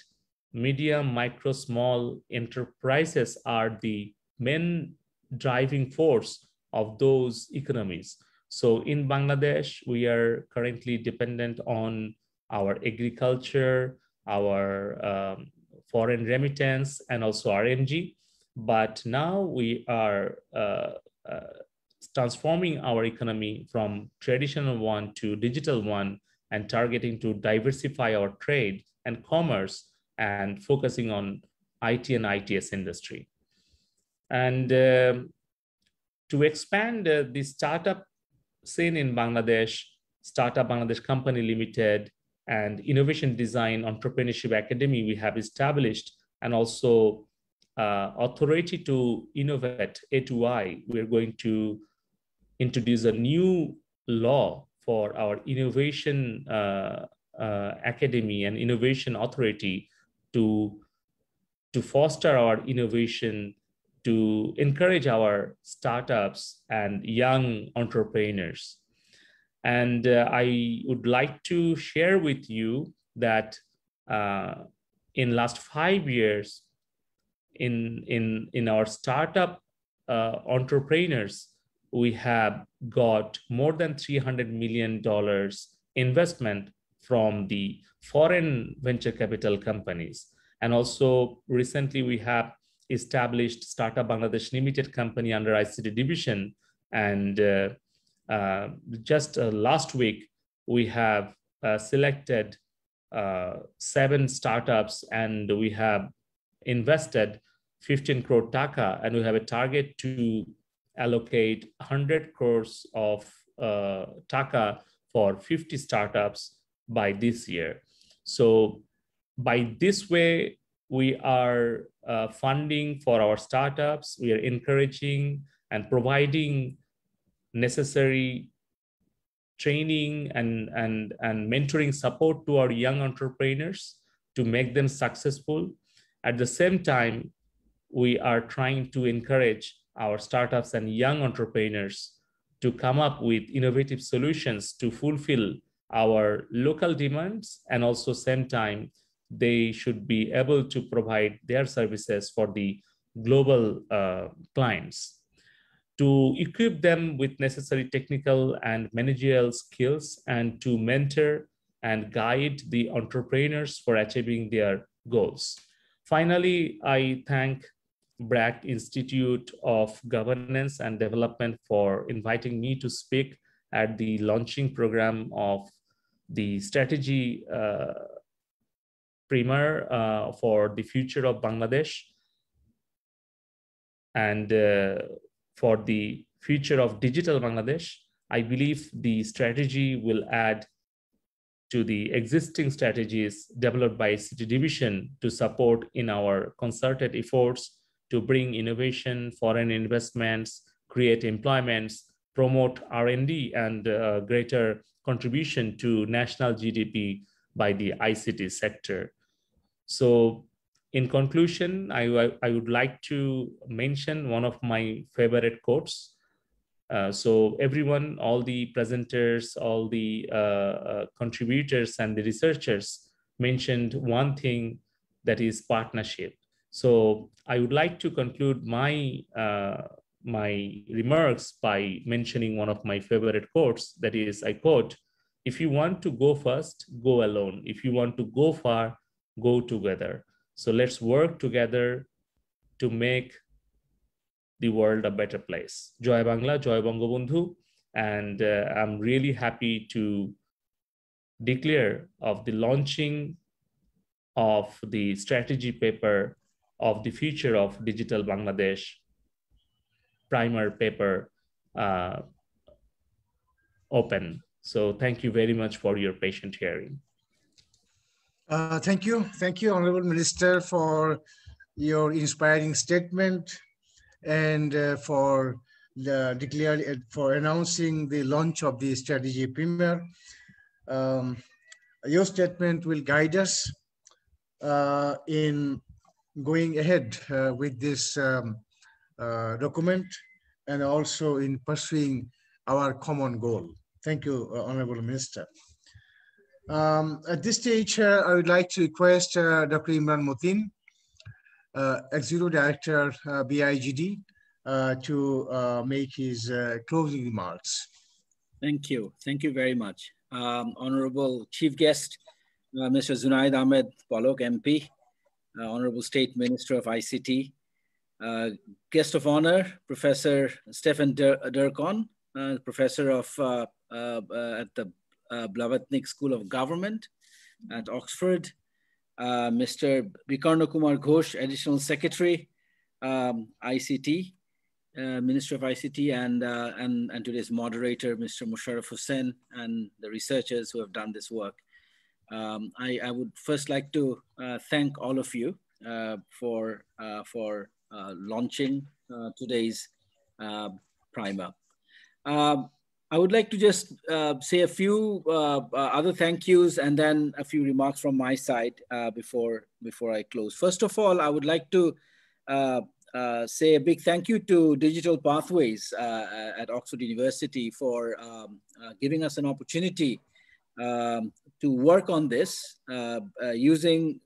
medium, micro, small enterprises are the main driving force of those economies. So in Bangladesh, we are currently dependent on our agriculture, our foreign remittance, and also RMG. But now we are transforming our economy from traditional one to digital one, and targeting to diversify our trade and commerce, and focusing on IT and ITS industry. And to expand the startup scene in Bangladesh, Startup Bangladesh Company Limited and Innovation Design Entrepreneurship Academy we have established, and also Authority to Innovate, A2I. We're going to introduce a new law for our Innovation Academy and Innovation Authority to foster our innovation, to encourage our startups and young entrepreneurs. And I would like to share with you that in last 5 years, in our startup entrepreneurs, we have got more than $300 million investment from the foreign venture capital companies. And also recently we have established Startup Bangladesh Limited company under ICT division. And just last week, we have selected 7 startups, and we have invested 15 crore taka, and we have a target to allocate 100 crores of taka for 50 startups by this year. So by this way, we are funding for our startups. We are encouraging and providing necessary training and mentoring support to our young entrepreneurs to make them successful. At the same time, we are trying to encourage our startups and young entrepreneurs to come up with innovative solutions to fulfill our local demands, and also same time, they should be able to provide their services for the global clients. To equip them with necessary technical and managerial skills, and to mentor and guide the entrepreneurs for achieving their goals. Finally, I thank BRAC Institute of Governance and Development for inviting me to speak at the launching program of the strategy primer for the future of Bangladesh and for the future of digital Bangladesh. I believe the strategy will add to the existing strategies developed by ICT division to support in our concerted efforts to bring innovation, foreign investments, create employments, promote R&D, and greater contribution to national GDP by the ICT sector. So in conclusion, I would like to mention one of my favorite quotes. So everyone, all the presenters, all the contributors and the researchers mentioned one thing, that is partnership. So I would like to conclude my my remarks by mentioning one of my favorite quotes. That is, I quote, "If you want to go fast, go alone. If you want to go far, go together." So let's work together to make the world a better place. Joy Bangla, Joy Bangabandhu. And I'm really happy to declare of the launching of the strategy paper of the future of digital Bangladesh, primer paper open. So thank you very much for your patient hearing. Thank you, Honorable Minister, for your inspiring statement and for announcing the launch of the strategy primer. Your statement will guide us in going ahead with this document and also in pursuing our common goal. Thank you, Honorable Minister. At this stage, I would like to request Dr. Imran Motin, Executive Director, BIGD, to make his closing remarks. Thank you. Thank you very much. Honorable Chief Guest, Mr. Zunaid Ahmed Polok, MP, Honorable State Minister of ICT, Guest of Honor, Professor Stefan Durkon, Professor of at the Blavatnik School of Government at Oxford, Mr. Bikarna Kumar Ghosh, Additional Secretary, ICT, Minister of ICT, and today's moderator, Mr. Musharraf Hussain, and the researchers who have done this work. I would first like to thank all of you for launching today's primer. I would like to just say a few other thank yous and then a few remarks from my side before I close. First of all, I would like to say a big thank you to Digital Pathways at Oxford University for giving us an opportunity to work on this using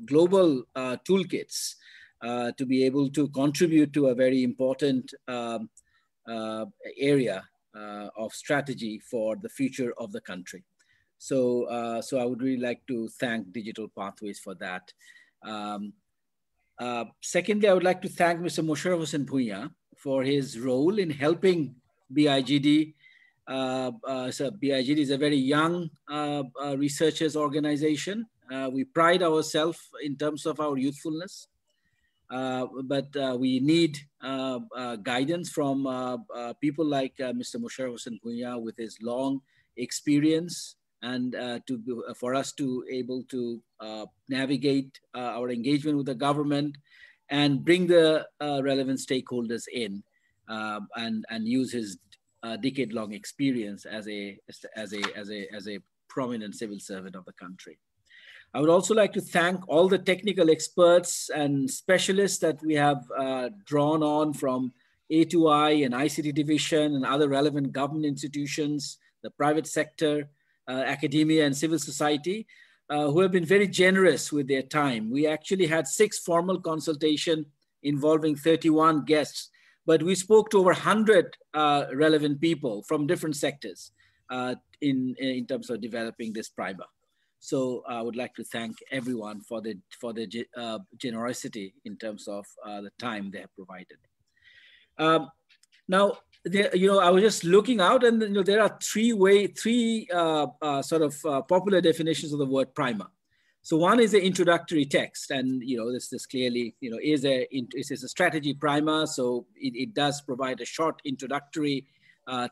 global toolkits to be able to contribute to a very important area of strategy for the future of the country. So I would really like to thank Digital Pathways for that. Secondly, I would like to thank Mr. Musharraf Hussain Bhuiya for his role in helping BIGD. So BIGD is a very young researchers organization. We pride ourselves in terms of our youthfulness, but we need guidance from people like Mr. Musharraf Hussain Bhuiya with his long experience and for us to able to navigate our engagement with the government and bring the relevant stakeholders in and use his decade-long experience as a prominent civil servant of the country. I would also like to thank all the technical experts and specialists that we have drawn on from A2I and ICT division and other relevant government institutions, the private sector, academia and civil society, who have been very generous with their time. We actually had 6 formal consultations involving 31 guests, but we spoke to over 100 relevant people from different sectors in terms of developing this primer. So I would like to thank everyone for the generosity in terms of the time they have provided. Now, I was just looking out, and there are three sort of popular definitions of the word primer. So one is the introductory text, and this clearly is a strategy primer. So it does provide a short introductory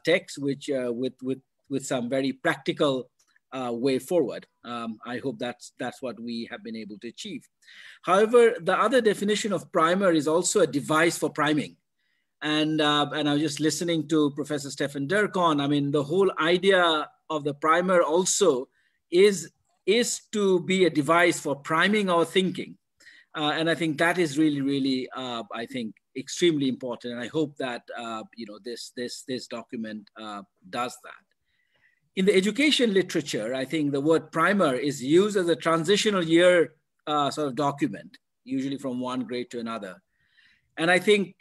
text, which with some very practical way forward. I hope that's what we have been able to achieve. However, the other definition of primer is also a device for priming. And I was just listening to Professor Stefan Durkon. I mean, the whole idea of the primer also is to be a device for priming our thinking. And I think that is really, I think, extremely important. And I hope that, this document does that. In the education literature, I think the word primer is used as a transitional year sort of document, usually from one grade to another. And I think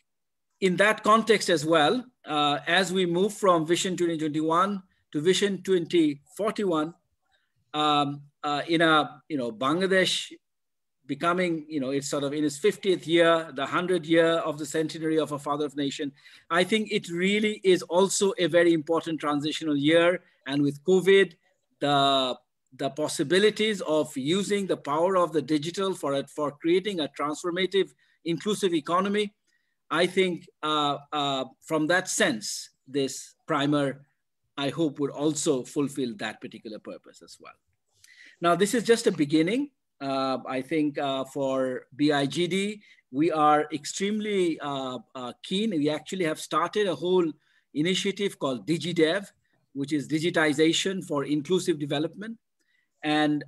in that context as well, as we move from Vision 2021 to Vision 2041, Bangladesh becoming, it's sort of in its 50th year, the 100th year of the centenary of our Father of Nation, I think it really is also a very important transitional year. And with COVID, the possibilities of using the power of the digital for creating a transformative, inclusive economy, I think from that sense, this primer, I hope, would also fulfill that particular purpose as well. Now, this is just a beginning. I think for BIGD, we are extremely keen. We actually have started a whole initiative called DigiDev, which is digitization for inclusive development. And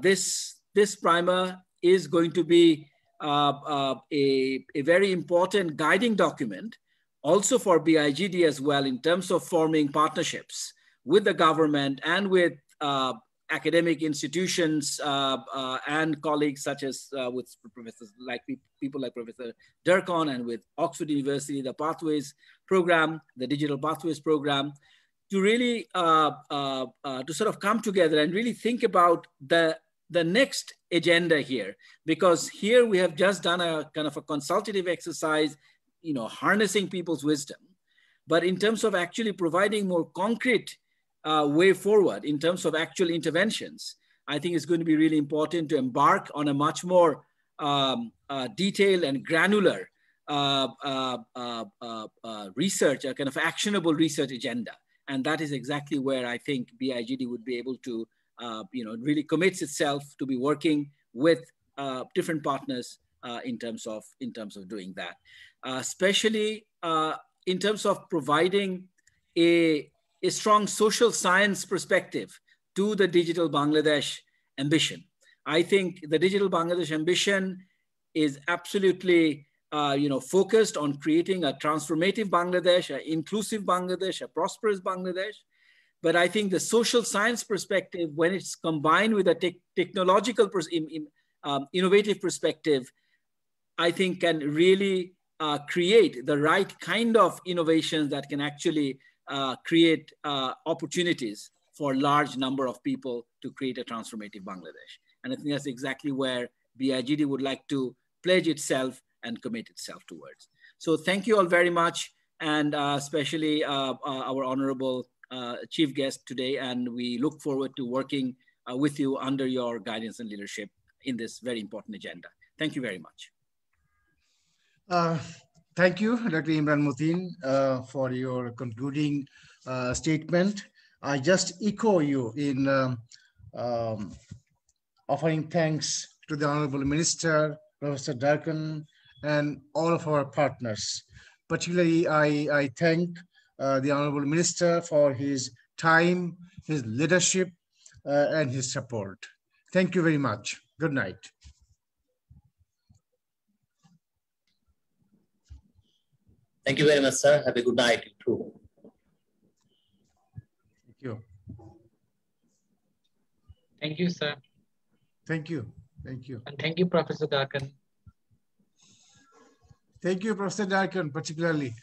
this primer is going to be a very important guiding document also for BIGD as well, in terms of forming partnerships with the government and with academic institutions and colleagues such as with professors like people like Professor Durkon, and with Oxford University, the Pathways program, the Digital Pathways program, to really to sort of come together and really think about the next agenda here. Because here we have just done a kind of a consultative exercise, you know, harnessing people's wisdom. But in terms of actually providing more concrete way forward in terms of actual interventions, I think it's going to be really important to embark on a much more detailed and granular research, a kind of actionable research agenda. And that is exactly where I think BIGD would be able to, you know, really commits itself to be working with different partners in terms of doing that, especially in terms of providing a strong social science perspective to the Digital Bangladesh ambition. I think the Digital Bangladesh ambition is absolutely you know, focused on creating a transformative Bangladesh, an inclusive Bangladesh, a prosperous Bangladesh. But I think the social science perspective, when it's combined with a technological, innovative perspective, I think can really create the right kind of innovations that can actually create opportunities for a large number of people to create a transformative Bangladesh. And I think that's exactly where BIGD would like to pledge itself and commit itself towards. So thank you all very much, and especially our honorable chief guest today. And we look forward to working with you under your guidance and leadership in this very important agenda. Thank you very much. Thank you, Dr. Imran Mutin, for your concluding statement. I just echo you in offering thanks to the Honorable Minister, Professor Durkon, and all of our partners. Particularly, I thank the Honorable Minister for his time, his leadership, and his support. Thank you very much. Good night. Thank you very much, sir. Have a good night, too. Thank you. Thank you, sir. Thank you. Thank you. And thank you, Professor Durkon. Thank you, Professor Durkon, particularly.